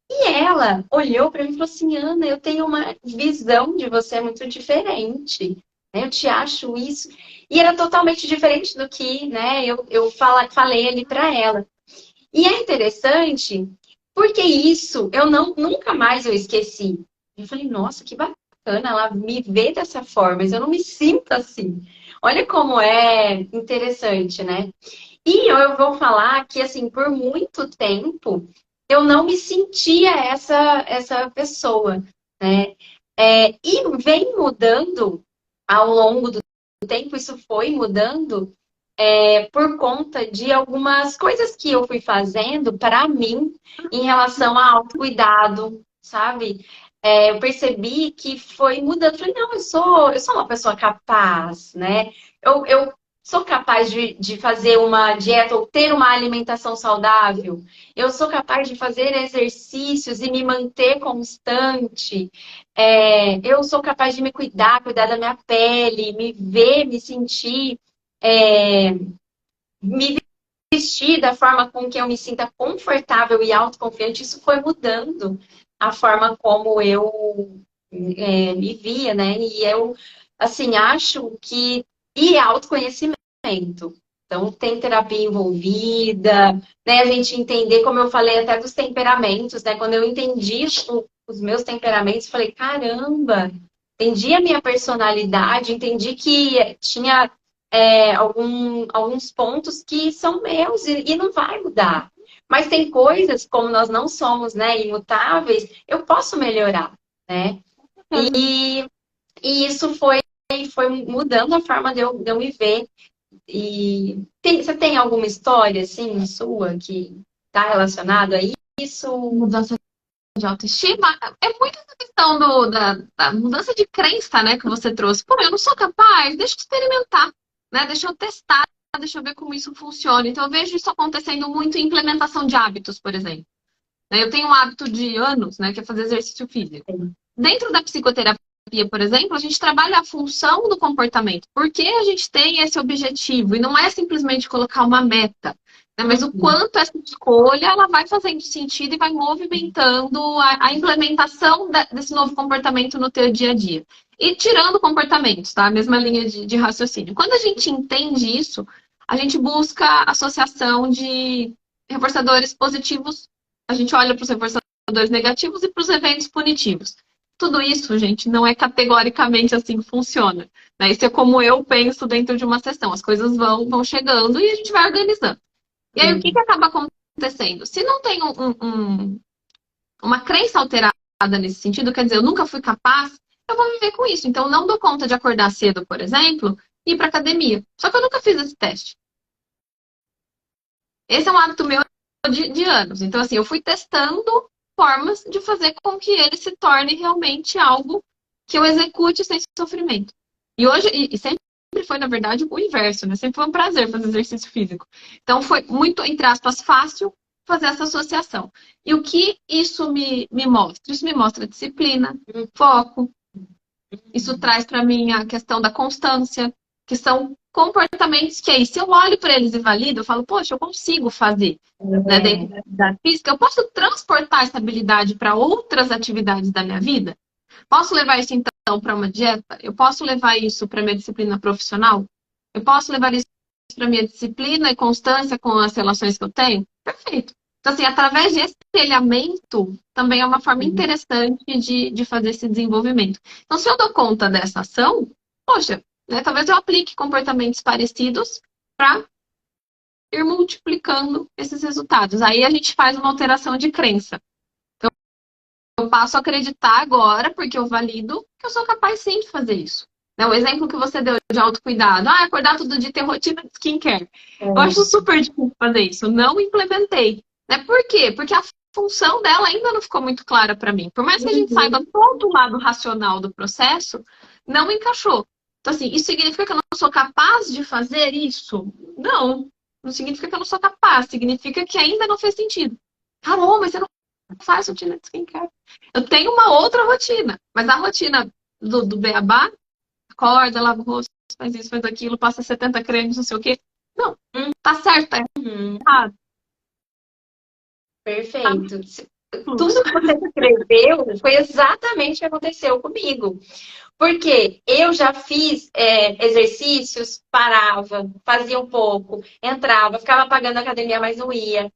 E ela olhou para mim e falou assim: Ana, eu tenho uma visão de você muito diferente. Né? Eu te acho isso. E era totalmente diferente do que, né, eu falei ali para ela. E é interessante porque isso nunca mais eu esqueci. Eu falei: nossa, que bacana ela me vê dessa forma, mas eu não me sinto assim. Olha como é interessante, né? E eu vou falar que, assim, por muito tempo, eu não me sentia essa pessoa, né? E vem mudando ao longo do tempo, isso foi mudando por conta de algumas coisas que eu fui fazendo para mim em relação ao autocuidado, sabe? Eu percebi que foi mudando. Falei, não, eu sou uma pessoa capaz, né? Eu sou capaz de fazer uma dieta ou ter uma alimentação saudável. Eu sou capaz de fazer exercícios e me manter constante. Eu sou capaz de me cuidar da minha pele, me ver, me sentir, me vestir da forma com que eu me sinta confortável e autoconfiante. Isso foi mudando a forma como eu me via, né? E eu, assim, acho que... E autoconhecimento. Então, tem terapia envolvida, né? A gente entender, como eu falei até dos temperamentos, né? Quando eu entendi os meus temperamentos, falei, caramba, entendi a minha personalidade, entendi que tinha alguns pontos que são meus e não vai mudar. Mas tem coisas, como nós não somos, né, imutáveis, eu posso melhorar, né? E isso foi mudando a forma de eu me ver. E você tem alguma história, assim, sua, que está relacionada a isso? Mudança de autoestima é muito essa questão da mudança de crença, né, que você trouxe. Pô, eu não sou capaz, deixa eu experimentar, né? Deixa eu testar, deixa eu ver como isso funciona. Então, eu vejo isso acontecendo muito em implementação de hábitos, por exemplo. Né? Eu tenho um hábito de anos, né, que é fazer exercício físico. Dentro da psicoterapia, por exemplo, a gente trabalha a função do comportamento. Por que a gente tem esse objetivo? E não é simplesmente colocar uma meta. Né? Mas o quanto essa escolha ela vai fazendo sentido e vai movimentando a implementação desse novo comportamento no teu dia a dia. E tirando comportamentos, tá? A mesma linha de raciocínio. Quando a gente entende isso, a gente busca associação de reforçadores positivos. A gente olha para os reforçadores negativos e para os eventos punitivos. Tudo isso, gente, não é categoricamente assim que funciona. Né? Isso é como eu penso dentro de uma sessão. As coisas vão chegando e a gente vai organizando. E aí, o que acaba acontecendo? Se não tem uma crença alterada nesse sentido, quer dizer, eu nunca fui capaz, eu vou viver com isso. Então, eu não dou conta de acordar cedo, por exemplo, e ir para academia. Só que eu nunca fiz esse teste. Esse é um hábito meu de anos. Então, assim, eu fui testando formas de fazer com que ele se torne realmente algo que eu execute sem sofrimento. E hoje, e sempre foi, na verdade, o inverso, né? Sempre foi um prazer fazer exercício físico. Então, foi muito, entre aspas, fácil fazer essa associação. E o que isso me mostra? Isso me mostra disciplina, foco. Isso traz para mim a questão da constância, que são comportamentos que aí, se eu olho para eles e valido, eu falo, poxa, eu consigo fazer, né, dentro da atividade física, eu posso transportar essa habilidade para outras atividades da minha vida? Posso levar isso, então, para uma dieta? Eu posso levar isso para minha disciplina profissional? Eu posso levar isso para minha disciplina e constância com as relações que eu tenho? Perfeito. Então, assim, através desse espelhamento, também é uma forma interessante de fazer esse desenvolvimento. Então, se eu dou conta dessa ação, poxa, né, talvez eu aplique comportamentos parecidos para ir multiplicando esses resultados. Aí a gente faz uma alteração de crença. Eu passo a acreditar agora, porque eu valido, que eu sou capaz sim de fazer isso. Né, o exemplo que você deu de autocuidado. Ah, acordar todo dia e ter rotina de skincare. Eu acho super difícil fazer isso. Não implementei. Né? Por quê? Porque a função dela ainda não ficou muito clara para mim. Por mais que a gente saiba todo o lado racional do processo, não encaixou. Então, assim, isso significa que eu não sou capaz de fazer isso? Não. Não significa que eu não sou capaz. Significa que ainda não fez sentido. Caramba, mas você não faz rotina de skincare. Eu tenho uma outra rotina, mas a rotina do beabá, acorda, lava o rosto, faz isso, faz aquilo, passa 70 cremes, não sei o quê. Não, tá certo, tá errado. Perfeito. Tudo que você escreveu foi exatamente o que aconteceu comigo. Porque eu já fiz exercícios, parava, fazia um pouco, entrava, ficava pagando a academia, mas não ia.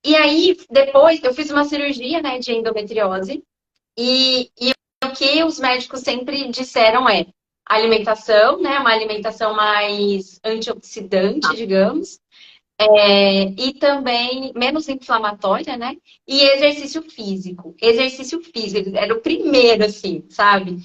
E aí, depois, eu fiz uma cirurgia, né, de endometriose. E o que os médicos sempre disseram é alimentação, né, uma alimentação mais antioxidante, digamos. E também menos inflamatória, né? E exercício físico. Exercício físico era o primeiro, assim, sabe?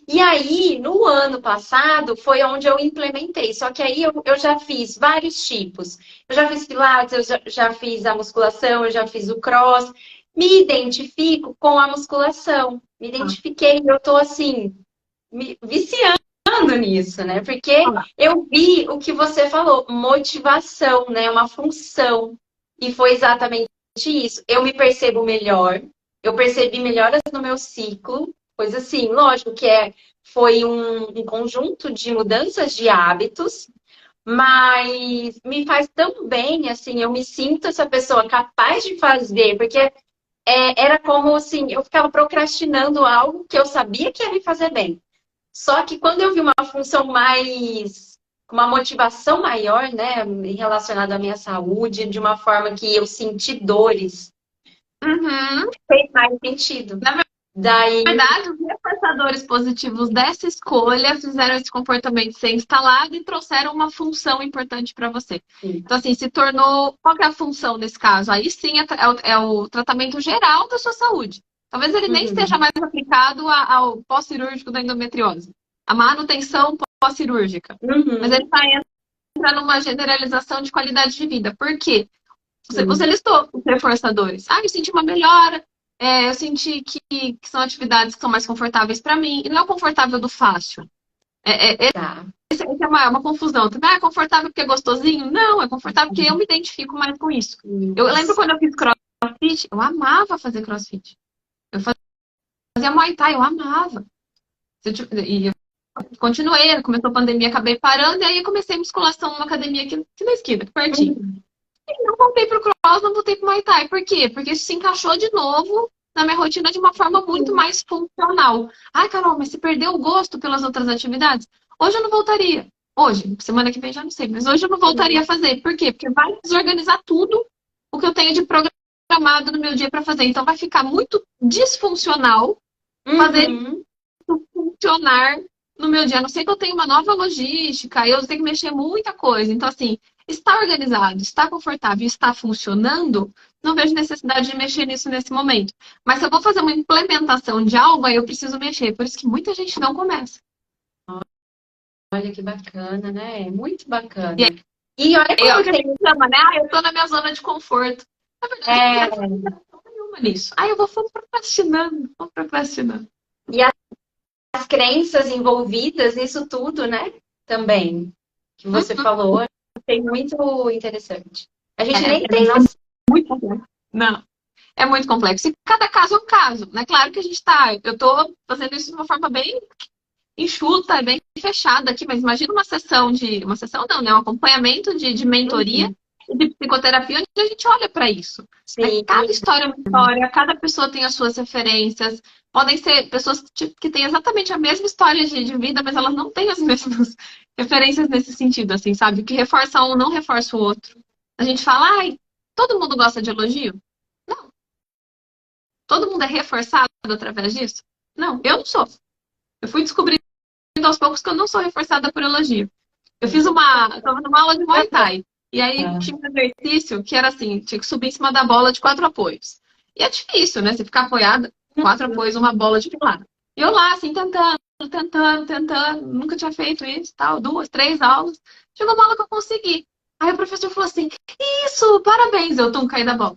E aí, no ano passado, foi onde eu implementei. Só que aí eu já fiz vários tipos. Eu já fiz pilates, eu já fiz a musculação, eu já fiz o cross. Me identifico com a musculação. Me identifiquei, eu tô assim, me viciando nisso, né? Porque eu vi o que você falou, motivação, né? Uma função. E foi exatamente isso. Eu me percebo melhor, eu percebi melhoras no meu ciclo, coisa assim, lógico que foi um conjunto de mudanças de hábitos, mas me faz tão bem, assim, eu me sinto essa pessoa capaz de fazer, porque era como assim, eu ficava procrastinando algo que eu sabia que ia me fazer bem. Só que quando eu vi uma função mais, uma motivação maior, né, relacionada à minha saúde, de uma forma que eu senti dores, fez mais sentido. Na verdade, os reforçadores positivos dessa escolha fizeram esse comportamento ser instalado e trouxeram uma função importante para você. Então, assim, se tornou. Qual que é a função nesse caso? Aí sim é o tratamento geral da sua saúde. Talvez ele nem esteja mais aplicado ao pós-cirúrgico da endometriose. A manutenção pós-cirúrgica. Mas ele está entrando numa generalização de qualidade de vida. Por quê? Você listou os reforçadores. Ah, eu senti uma melhora. Eu senti que são atividades que são mais confortáveis para mim. E não é o confortável do fácil. Essa é uma confusão. Ah, é confortável porque é gostosinho? Não, é confortável porque eu me identifico mais com isso. Eu lembro quando eu fiz crossfit, eu amava fazer crossfit. Eu fazia Muay Thai, eu amava. E eu continuei, começou a pandemia, acabei parando, e aí eu comecei musculação numa academia aqui na esquina, aqui pertinho. E não voltei pro cross, não voltei pro Muay Thai. Por quê? Porque isso se encaixou de novo na minha rotina de uma forma muito mais funcional. Ai, Carol, mas você perdeu o gosto pelas outras atividades? Hoje eu não voltaria. Hoje, semana que vem já não sei, mas hoje eu não voltaria a fazer. Por quê? Porque vai desorganizar tudo o que eu tenho de programado no meu dia para fazer. Então vai ficar muito disfuncional fazer isso funcionar no meu dia. A não ser que eu tenha uma nova logística, eu tenho que mexer muita coisa. Então, assim, está organizado, está confortável, está funcionando, não vejo necessidade de mexer nisso nesse momento. Mas se eu vou fazer uma implementação de algo, aí eu preciso mexer. Por isso que muita gente não começa. Olha que bacana, né? Muito bacana. E olha como a gente chama, né? Ah, eu tô na minha zona de conforto. Na verdade, não tem nenhuma nisso. Aí eu vou procrastinando. E as crenças envolvidas nisso tudo, né? Também. Que você falou, é muito interessante. A gente nem tem noção. Muito complexo. Não. É muito complexo. E cada caso é um caso, né? Claro que eu tô fazendo isso de uma forma bem enxuta, é bem fechada aqui, mas imagina uma sessão não, né? Um acompanhamento de mentoria Uhum. e de psicoterapia, onde a gente olha para isso. Né? Sim. Cada história é uma história, cada pessoa tem as suas referências. Podem ser pessoas que têm exatamente a mesma história de vida, mas elas não têm as mesmas referências nesse sentido, assim, sabe? O que reforça um não reforça o outro. A gente fala, ai, todo mundo gosta de elogio? Não. Todo mundo é reforçado através disso? Não, eu não sou. Eu fui descobrindo aos poucos que eu não sou reforçada por elogio. Eu tava numa aula de Muay Thai. E aí tinha um exercício que era assim, tinha que subir em cima da bola de 4 apoios. E é difícil, né? Você ficar apoiada, 4 apoios, uma bola de lado. E eu lá, assim, tentando, nunca tinha feito isso, tal, 2, 3 aulas. Chegou uma aula que eu consegui. Aí o professor falou assim, isso, parabéns, eu tô caí da bola.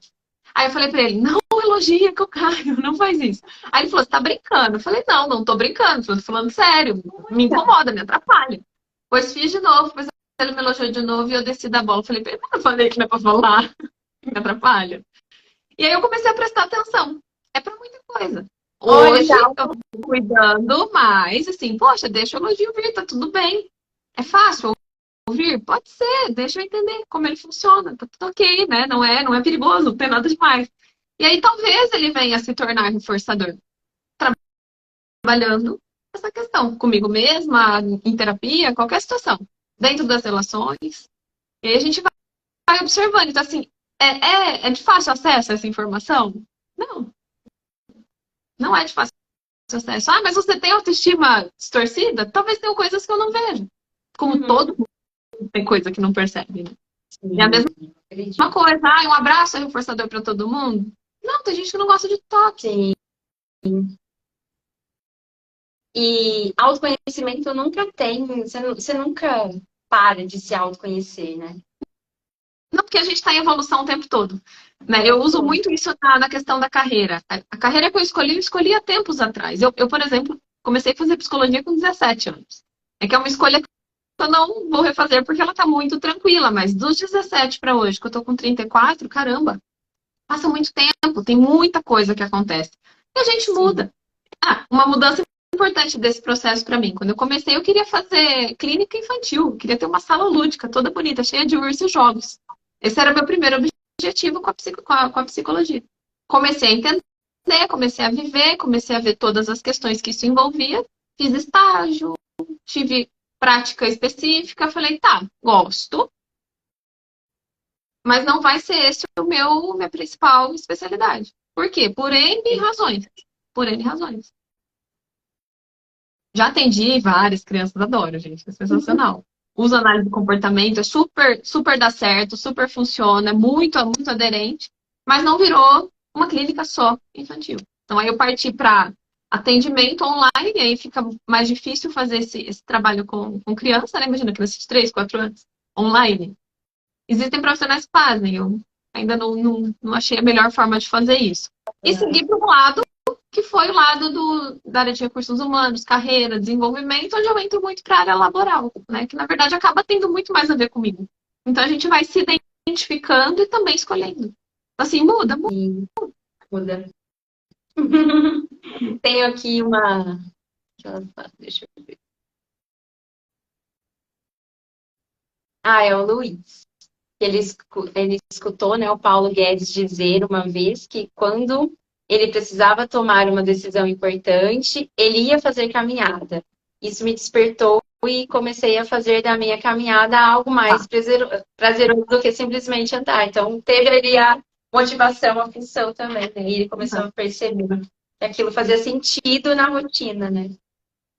Aí eu falei pra ele, não elogia que eu caio, não faz isso. Aí ele falou, você tá brincando? Eu falei, não, não tô brincando, tô falando sério, me incomoda, me atrapalha. Pois fiz de novo, depois ele me elogiou de novo e eu desci da bola. Falei, mas eu falei que não é pra falar, me atrapalha. E aí eu comecei a prestar atenção. É pra muita coisa. Olha, Hoje eu tô cuidando mais, assim, poxa, deixa o elogio vir, tá tudo bem. É fácil ouvir? Pode ser, deixa eu entender como ele funciona, tá tudo ok, né? Não é perigoso, não tem nada demais. E aí talvez ele venha a se tornar reforçador, trabalhando essa questão comigo mesma, em terapia, qualquer situação, dentro das relações. E aí a gente vai observando. Então, assim, é de fácil acesso essa informação? Não, não é de fácil acesso. Ah, mas você tem autoestima distorcida? Talvez tenha coisas que eu não vejo. Como uhum. todo mundo tem coisa que não percebe, né? Sim, É a mesma acredito. coisa. Ah, um abraço é reforçador para todo mundo? Não, tem gente que não gosta de toque. Sim. E autoconhecimento nunca tem, você nunca para de se autoconhecer, né? Não, porque a gente está em evolução o tempo todo. Né? Eu uso muito isso na questão da carreira. A carreira que eu escolhi há tempos atrás. Eu, por exemplo, comecei a fazer psicologia com 17 anos. É que é uma escolha que eu não vou refazer porque ela está muito tranquila, mas dos 17 para hoje, que eu estou com 34, caramba, passa muito tempo, tem muita coisa que acontece. E a gente Sim. muda. Ah, uma mudança importante desse processo para mim. Quando eu comecei, eu queria fazer clínica infantil, queria ter uma sala lúdica toda bonita, cheia de ursos e jogos. Esse era o meu primeiro objetivo com a psicologia. Comecei a entender, comecei a viver, comecei a ver todas as questões que isso envolvia. Fiz estágio, tive prática específica. Falei, tá, gosto, mas não vai ser esse o minha principal especialidade. Por quê? Por N razões. Por N razões. Já atendi várias crianças, adoro, gente, é sensacional. Uso análise de comportamento, é super, super dá certo, super funciona, é muito aderente, mas não virou uma clínica só infantil. Então aí eu parti para atendimento online, aí fica mais difícil fazer esse trabalho com criança, né? Imagina, criança de 3, 4 anos, online. Existem profissionais que fazem, eu ainda não achei a melhor forma de fazer isso. E seguir para um lado que foi o lado da área de recursos humanos, carreira, desenvolvimento, onde eu entro muito para a área laboral, né? Que na verdade acaba tendo muito mais a ver comigo. Então a gente vai se identificando e também escolhendo. Assim, muda. Sim, muda. Tenho aqui uma. Deixa eu ver. Ah, é o Luiz. Ele escutou, né, o Paulo Guedes dizer uma vez que quando ele precisava tomar uma decisão importante, ele ia fazer caminhada. Isso me despertou e comecei a fazer da minha caminhada algo mais prazeroso do que simplesmente andar. Então, teve ali a motivação, a função também, né? E ele começou a perceber que aquilo fazia sentido na rotina, né?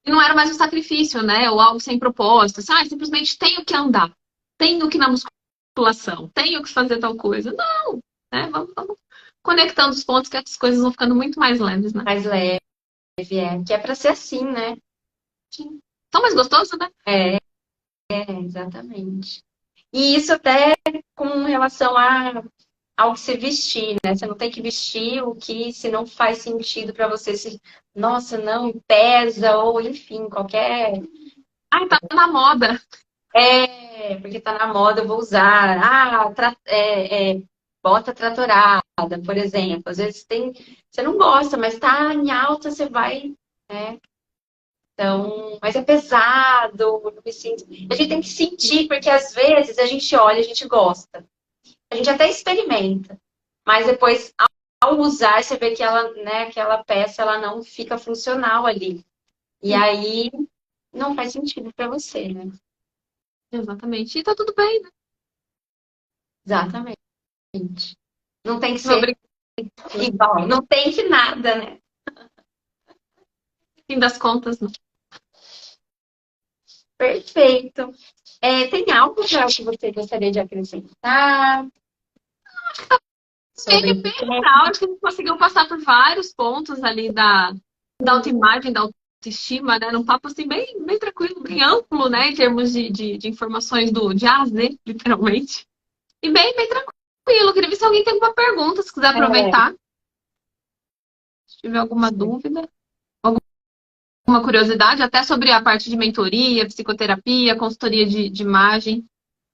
E não era mais um sacrifício, né? Ou algo sem propósito. Assim, ah, simplesmente tenho que andar, tenho que ir na musculação, tenho que fazer tal coisa. Não, né? Vamos conectando os pontos que as coisas vão ficando muito mais leves, né? Mais leve, que é para ser assim, né? Sim. Tão mais gostoso, né? Exatamente. E isso até com relação ao que se vestir, né? Você não tem que vestir o que se não faz sentido para você, se, nossa, não, pesa, ou enfim, qualquer. Ai, tá na moda. Porque tá na moda, eu vou usar. Bota tratorada, por exemplo. Às vezes tem. Você não gosta, mas tá em alta, você vai, né? Então, mas é pesado, eu me sinto. A gente tem que sentir, porque às vezes a gente olha, a gente gosta. A gente até experimenta, mas depois, ao usar, você vê que ela, né, aquela peça, ela não fica funcional ali. E aí não faz sentido para você, né? Exatamente. E tá tudo bem, né? Exatamente. Não tem que Não, ser igual, não tem que nada, né? fim das contas, não. Perfeito. Tem algo já que você gostaria de acrescentar? Bem, bem legal. Acho que a gente conseguiu passar por vários pontos ali da autoimagem, da autoestima, né? Num papo assim bem tranquilo, bem amplo, né? Em termos de informações de A a Z, literalmente. E bem tranquilo. Queria ver se alguém tem alguma pergunta, se quiser aproveitar. Se tiver alguma dúvida, alguma curiosidade, até sobre a parte de mentoria, psicoterapia, consultoria de imagem.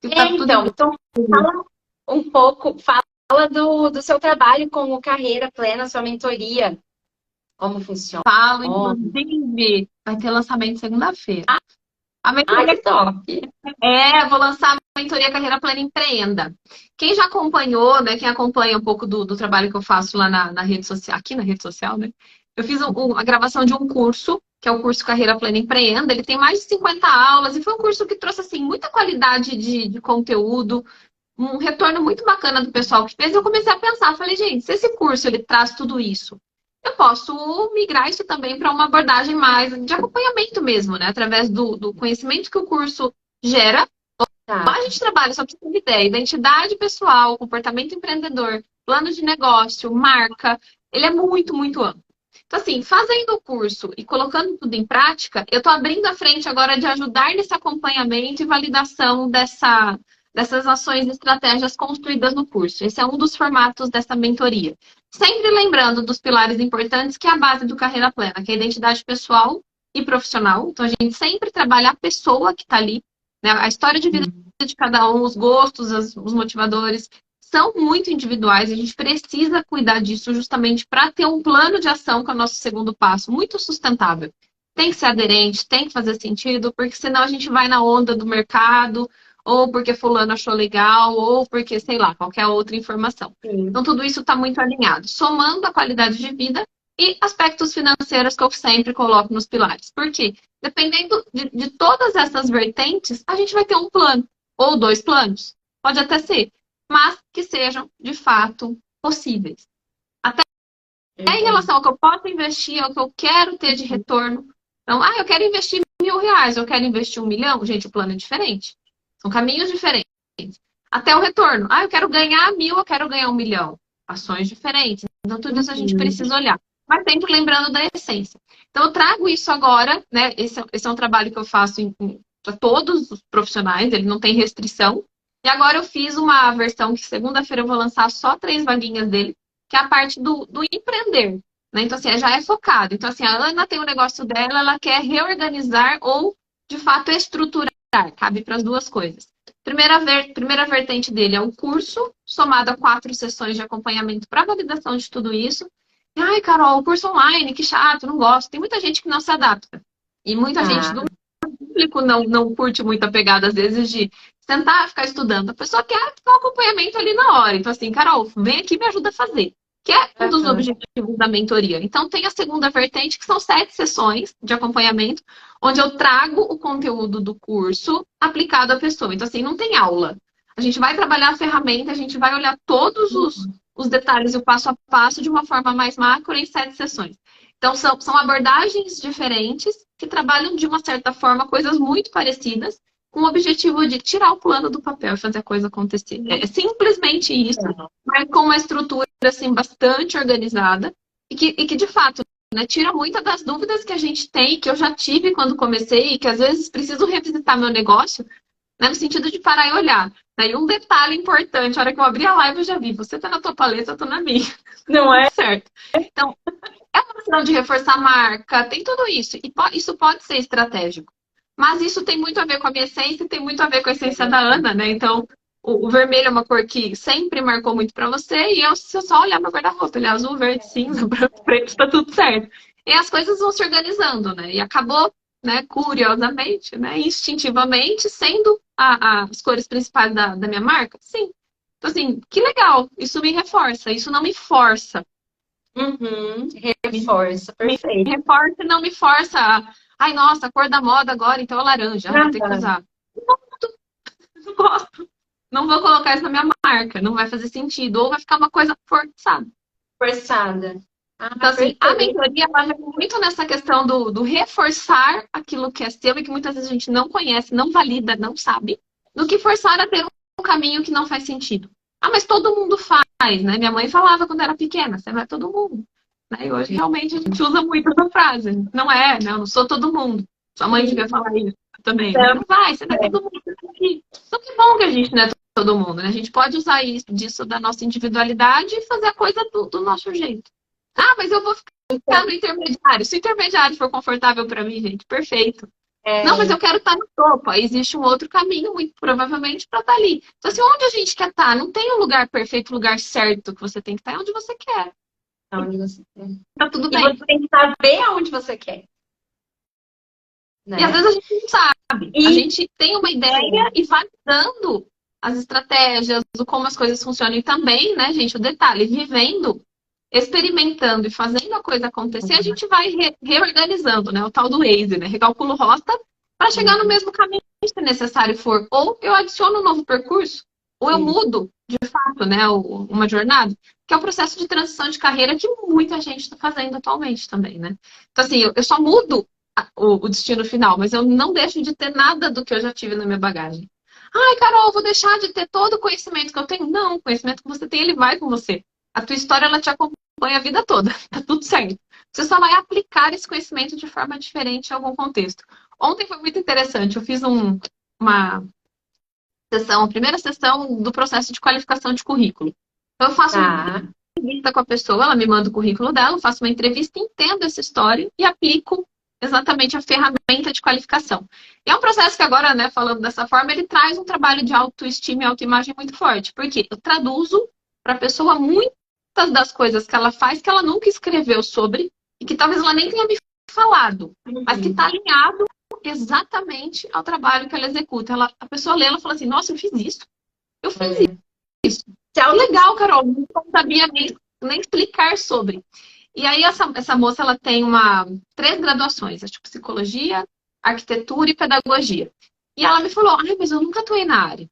Tá tudo Então fala um pouco, fala do seu trabalho como carreira plena, sua mentoria, como funciona. falo, inclusive, vai ter lançamento segunda-feira. A mentoria Que top! vou lançar a mentoria Carreira Plena Empreenda. Quem já acompanhou, né? Quem acompanha um pouco do trabalho que eu faço lá na rede social, aqui na rede social, né? Eu fiz a gravação de um curso, que é o curso Carreira Plena Empreenda. Ele tem mais de 50 aulas e foi um curso que trouxe, assim, muita qualidade de conteúdo, um retorno muito bacana do pessoal que fez. Eu comecei a pensar, falei, gente, se esse curso ele traz tudo isso, eu posso migrar isso também para uma abordagem mais de acompanhamento mesmo, né? Através do conhecimento que o curso gera. Lá a gente trabalha, só para você ter ideia, identidade pessoal, comportamento empreendedor, plano de negócio, marca. Ele é muito amplo. Então, assim, fazendo o curso e colocando tudo em prática, eu estou abrindo a frente agora de ajudar nesse acompanhamento e validação dessas ações e estratégias construídas no curso. Esse é um dos formatos dessa mentoria. Sempre lembrando dos pilares importantes, que é a base do Carreira Plena, que é a identidade pessoal e profissional. Então, a gente sempre trabalha a pessoa que está ali, né? A história de vida de cada um, os gostos, os motivadores, são muito individuais. A gente precisa cuidar disso justamente para ter um plano de ação, que é o nosso segundo passo, muito sustentável. Tem que ser aderente, tem que fazer sentido, porque senão a gente vai na onda do mercado, ou porque fulano achou legal, ou porque, sei lá, qualquer outra informação. Então, tudo isso está muito alinhado, somando a qualidade de vida e aspectos financeiros que eu sempre coloco nos pilares. Por quê? Dependendo de todas essas vertentes, a gente vai ter um plano, ou 2 planos, pode até ser, mas que sejam, de fato, possíveis. Até em relação ao que eu posso investir, ao que eu quero ter de retorno. Então, eu quero investir R$1.000, eu quero investir 1 milhão. Gente, o plano é diferente. São caminhos diferentes. Até o retorno. Eu quero ganhar 1.000, eu quero ganhar 1 milhão. Ações diferentes. Então, tudo isso a gente precisa olhar. Mas sempre lembrando da essência. Então, eu trago isso agora, né? Esse é um trabalho que eu faço para todos os profissionais, ele não tem restrição. E agora eu fiz uma versão que segunda-feira eu vou lançar só 3 vaguinhas dele, que é a parte do empreender. Né? Então, assim, já é focado. Então, assim, a Ana tem o negócio dela, ela quer reorganizar ou, de fato, estruturar. Cabe para as duas coisas. Primeira vertente dele é o curso, somado a 4 sessões de acompanhamento para validação de tudo isso. Ai, Carol, o curso online, que chato, não gosto. Tem muita gente que não se adapta. E muita gente do público não curte muito a pegada, às vezes, de sentar, ficar estudando. A pessoa quer um acompanhamento ali na hora. Então, assim, Carol, vem aqui e me ajuda a fazer. Que é um dos objetivos da mentoria. Então, tem a segunda vertente, que são 7 sessões de acompanhamento, onde eu trago o conteúdo do curso aplicado à pessoa. Então, assim, não tem aula. A gente vai trabalhar a ferramenta, a gente vai olhar todos os detalhes e o passo a passo de uma forma mais macro em 7 sessões. Então, são abordagens diferentes que trabalham, de uma certa forma, coisas muito parecidas, com o objetivo de tirar o plano do papel e fazer a coisa acontecer. É simplesmente isso, mas com uma estrutura assim, bastante organizada e que de fato, né, tira muitas das dúvidas que a gente tem, que eu já tive quando comecei, e que às vezes preciso revisitar meu negócio, né, no sentido de parar e olhar. Daí um detalhe importante, a hora que eu abri a live eu já vi, você tá na tua paleta, eu tô na minha. Não é? Certo. Então, é uma questão de reforçar a marca, tem tudo isso. E isso pode ser estratégico. Mas isso tem muito a ver com a minha essência e tem muito a ver com a essência da Ana, né? Então, o vermelho é uma cor que sempre marcou muito pra você. E se eu só olhar meu guarda-roupa, ele é azul, verde, cinza, branco, preto, tá tudo certo. E as coisas vão se organizando, né? E acabou né, curiosamente, né, instintivamente, sendo as cores principais da minha marca? Sim. Então, assim, que legal. Isso me reforça, isso não me força. Uhum. Reforça, Me perfeito. reforça e não me força ai, nossa, a cor da moda agora, então é laranja. Vou ter que Aham. usar. Não gosto. Não vou colocar isso na minha marca. Não vai fazer sentido. Ou vai ficar uma coisa forçada. Forçada. Então, Ah, assim, a perfeito. mentoria vai muito nessa questão do reforçar aquilo que é seu e que muitas vezes a gente não conhece, não valida, não sabe, do que forçar a ter um caminho que não faz sentido. Ah, mas todo mundo faz, né? Minha mãe falava quando era pequena, você vai todo mundo. Né? E hoje realmente a gente usa muito essa frase. Não é, né? Eu não sou todo mundo. Sua mãe devia Sim. falar isso também, né? Então, Não vai, você não é todo mundo. Então que bom que a gente não é todo mundo, né? A gente pode usar isso, disso da nossa individualidade e fazer a coisa do nosso jeito. Ah, mas eu vou ficar no intermediário. Se o intermediário for confortável para mim, gente, perfeito. Não, mas é, eu quero estar no topo. Aí existe um outro caminho, muito provavelmente, para estar ali. Então, assim, onde a gente quer estar? Não tem um lugar perfeito, um lugar certo que você tem que estar, é onde você quer. aonde você quer. Tá tudo E bem. você tem que saber aonde você quer, E às né? vezes a gente não sabe. A E gente tem uma ideia e vai dando as estratégias, o como as coisas funcionam. E também, né, gente, o detalhe, vivendo, experimentando e fazendo a coisa acontecer, a gente vai reorganizando, né? O tal do Waze, né? Recalculo rota para chegar no mesmo caminho se necessário for. Ou eu adiciono um novo percurso, ou eu mudo, de fato, né, uma jornada, que é o processo de transição de carreira que muita gente está fazendo atualmente também, né? Então, assim, eu só mudo o destino final, mas eu não deixo de ter nada do que eu já tive na minha bagagem. Ai, Carol, eu vou deixar de ter todo o conhecimento que eu tenho? Não, o conhecimento que você tem, ele vai com você. A tua história, ela te acompanha a vida toda. Tá tudo certo. Você só vai aplicar esse conhecimento de forma diferente em algum contexto. Ontem foi muito interessante. Eu fiz uma sessão, a primeira sessão do processo de qualificação de currículo. Então, eu faço uma tá, entrevista com a pessoa, ela me manda o currículo dela, eu faço uma entrevista, entendo essa história e aplico exatamente a ferramenta de qualificação. E é um processo que agora, né, falando dessa forma, ele traz um trabalho de autoestima e autoimagem muito forte, porque eu traduzo para a pessoa muitas das coisas que ela faz que ela nunca escreveu sobre e que talvez ela nem tenha me falado, mas que está alinhado exatamente ao trabalho que ela executa. A pessoa lê, ela fala assim, nossa, eu fiz isso. Eu fiz isso. Se Que legal, Carol. Não sabia nem explicar sobre. E aí, essa moça, ela tem três graduações. Acho que psicologia, arquitetura e pedagogia. E ela me falou, ai, mas eu nunca atuei na área.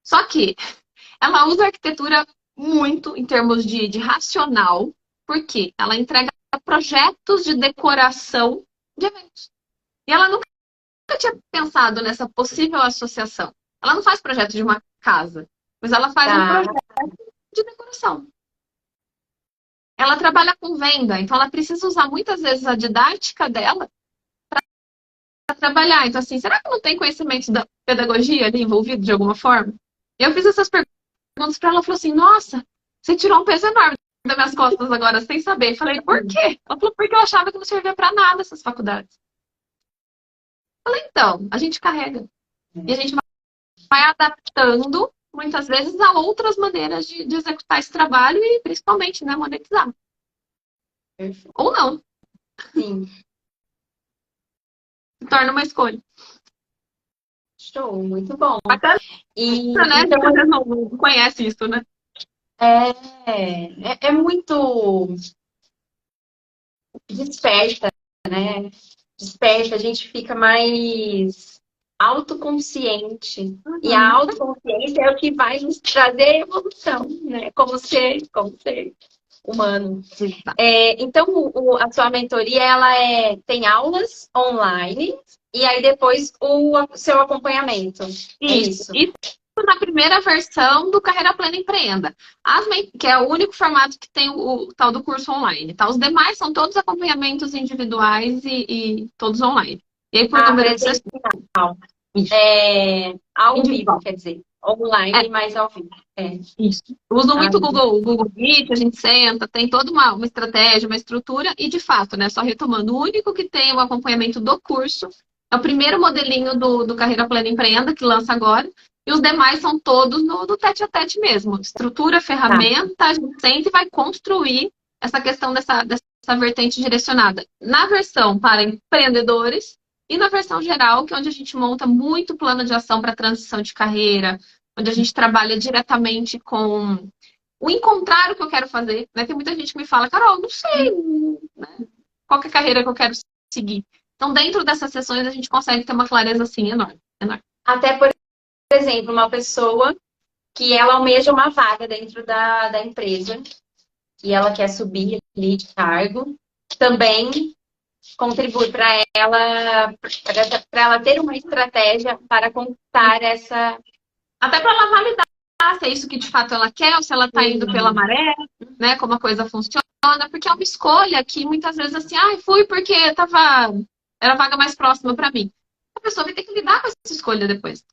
Só que ela usa a arquitetura muito em termos de racional, porque ela entrega projetos de decoração de eventos. E ela nunca tinha pensado nessa possível associação. Ela não faz projeto de uma casa, mas ela faz um tá, projeto de decoração. Ela trabalha com venda, então ela precisa usar muitas vezes a didática dela para trabalhar. Então, assim, será que não tem conhecimento da pedagogia ali envolvido de alguma forma? E eu fiz essas perguntas para ela, ela falou assim, nossa, você tirou um peso enorme das minhas costas agora, sem saber. Eu falei, por quê? Ela falou, porque eu achava que não servia para nada essas faculdades. Eu falei, então, a gente carrega. E a gente vai adaptando, muitas vezes, a outras maneiras de executar esse trabalho e, principalmente, né, monetizar. perfeito. Ou não. Sim, Se torna uma escolha. show, muito bom. Bacana, E né? então Você não conhece isso, né? é muito desperta, né? Desperta, a gente fica mais autoconsciente. E a autoconsciência é o que vai nos trazer evolução, né? Como ser humano. Então, a sua mentoria, tem aulas online e aí depois o seu acompanhamento. É isso. Isso na primeira versão do Carreira Plena Empreenda. Que é o único formato que tem o tal do curso online. Tá? Os demais são todos acompanhamentos individuais e todos online. E aí, por número de sessões. Ao Individual. vivo, quer dizer. Online, mas ao vivo. Isso. Eu uso muito o Google Meet, a gente senta, tem toda uma estratégia, uma estrutura, e de fato, né? Só retomando, o único que tem o acompanhamento do curso é o primeiro modelinho do Carreira Plena Empreenda, que lança agora, e os demais são todos no tete-a-tete mesmo. Estrutura, ferramenta, a gente senta e vai construir essa questão dessa vertente direcionada na versão para empreendedores e na versão geral, que é onde a gente monta muito plano de ação para transição de carreira, onde a gente trabalha diretamente com o encontrar o que eu quero fazer, né? Tem muita gente que me fala, Carol, não sei, né? Qual que é a carreira que eu quero seguir. Então, dentro dessas sessões, a gente consegue ter uma clareza, assim, enorme, enorme. Até, por exemplo, uma pessoa que ela almeja uma vaga dentro da empresa e ela quer subir ali de cargo, também contribui para ela ter uma estratégia para conquistar essa... Até para ela validar se é isso que de fato ela quer ou se ela está indo pela maré, né? Como a coisa funciona, porque é uma escolha que muitas vezes assim, fui porque era a vaga mais próxima para mim. A pessoa vai ter que lidar com essa escolha depois.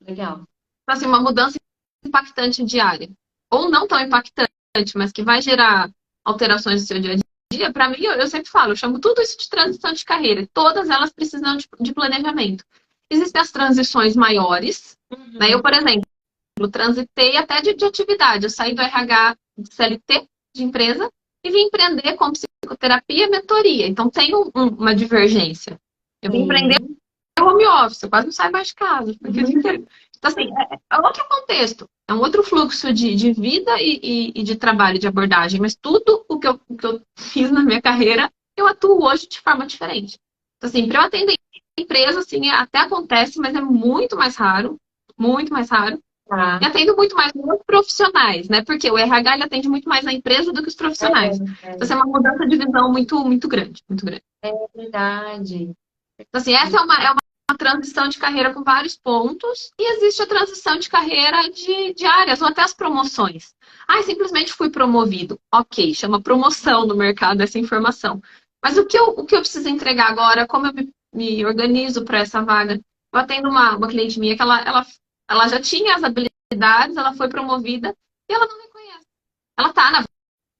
Legal. Então, assim, uma mudança impactante diária. Ou não tão impactante, mas que vai gerar alterações no seu dia a dia, para mim, eu sempre falo, eu chamo tudo isso de transição de carreira. Todas elas precisam de planejamento. Existem as transições maiores, né? Eu, por exemplo, transitei até de atividade. Eu saí do RH de CLT, de empresa, e vim empreender com psicoterapia e mentoria. Então, tem uma divergência. Eu vim empreender home office, eu quase não saio mais de casa. Porque então, assim, é outro contexto. É um outro fluxo de vida e de trabalho, de abordagem. Mas tudo o que eu fiz na minha carreira, eu atuo hoje de forma diferente. Então, assim, para eu atender empresa, assim, até acontece, mas é muito mais raro. Muito mais raro. E atendo muito mais os profissionais, né? Porque o RH ele atende muito mais a empresa do que os profissionais. Então, é uma mudança de visão muito, muito grande, muito grande. É verdade. Então, assim, essa é uma transição de carreira com vários pontos. E existe a transição de carreira de áreas, ou até as promoções. Simplesmente fui promovido. Ok, chama promoção no mercado essa informação. Mas o que eu preciso entregar agora? Como eu me organizo para essa vaga? Eu atendo uma cliente minha que ela já tinha as habilidades, ela foi promovida e ela não reconhece. Ela está na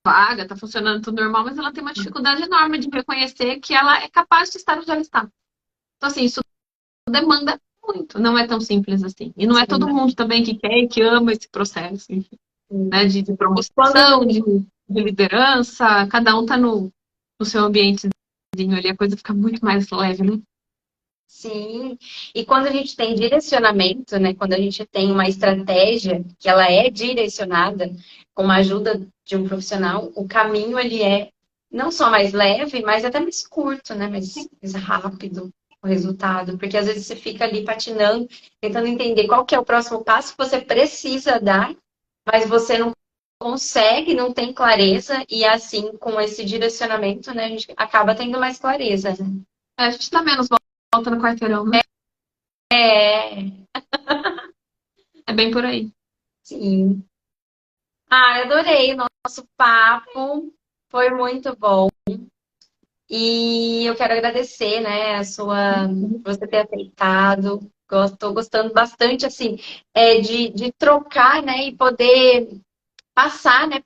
vaga, está funcionando tudo normal, mas ela tem uma dificuldade enorme de reconhecer que ela é capaz de estar onde ela está. Então, assim, isso demanda muito. Não é tão simples assim. E não é todo mundo também que quer e que ama esse processo, enfim, né, de promoção, de liderança. Cada um está no seu ambientezinho ali, a coisa fica muito mais leve, né? Sim, e quando a gente tem direcionamento, né, quando a gente tem uma estratégia que ela é direcionada com a ajuda de um profissional, o caminho ele é não só mais leve, mas até mais curto, né, mais rápido o resultado, porque às vezes você fica ali patinando, tentando entender qual que é o próximo passo que você precisa dar, mas você não consegue, não tem clareza, e assim, com esse direcionamento, né, a gente acaba tendo mais clareza, né? A gente está menos volta no quarteirão, né? É bem por aí. Sim. Adorei o nosso papo. Foi muito bom. E eu quero agradecer, né, você ter aceitado. Estou gostando bastante, assim, de trocar, né, e poder passar, né,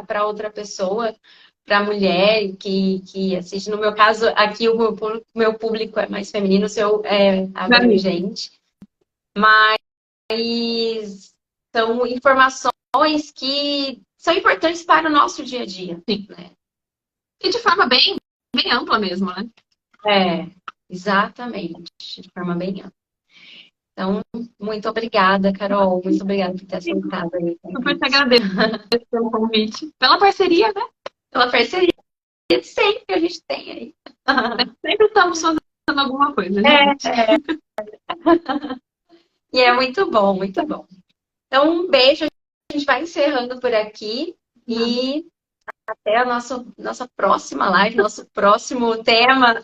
para outra pessoa, para a mulher que assiste. No meu caso, aqui o meu público é mais feminino, o seu é abrangente. Mas são informações que são importantes para o nosso dia a dia. Sim. Né? E de forma bem ampla mesmo, né? Exatamente. De forma bem ampla. Então, muito obrigada, Carol. Muito obrigada por ter aceitado. Super te agradeço pelo convite. Pela parceria, né? Pela parceria sempre que a gente tem aí. Sempre estamos fazendo alguma coisa, gente. E é muito bom, muito bom. Então, um beijo. A gente vai encerrando por aqui. E até a nossa próxima live, nosso próximo tema.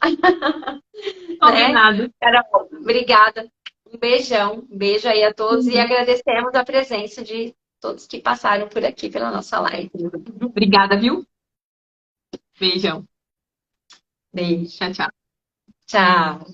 Combinado. Né? Carol, obrigada. Um beijão. Um beijo aí a todos e agradecemos a presença de todos que passaram por aqui pela nossa live. Obrigada, viu? Beijão. Beijo. Tchau, tchau. Tchau.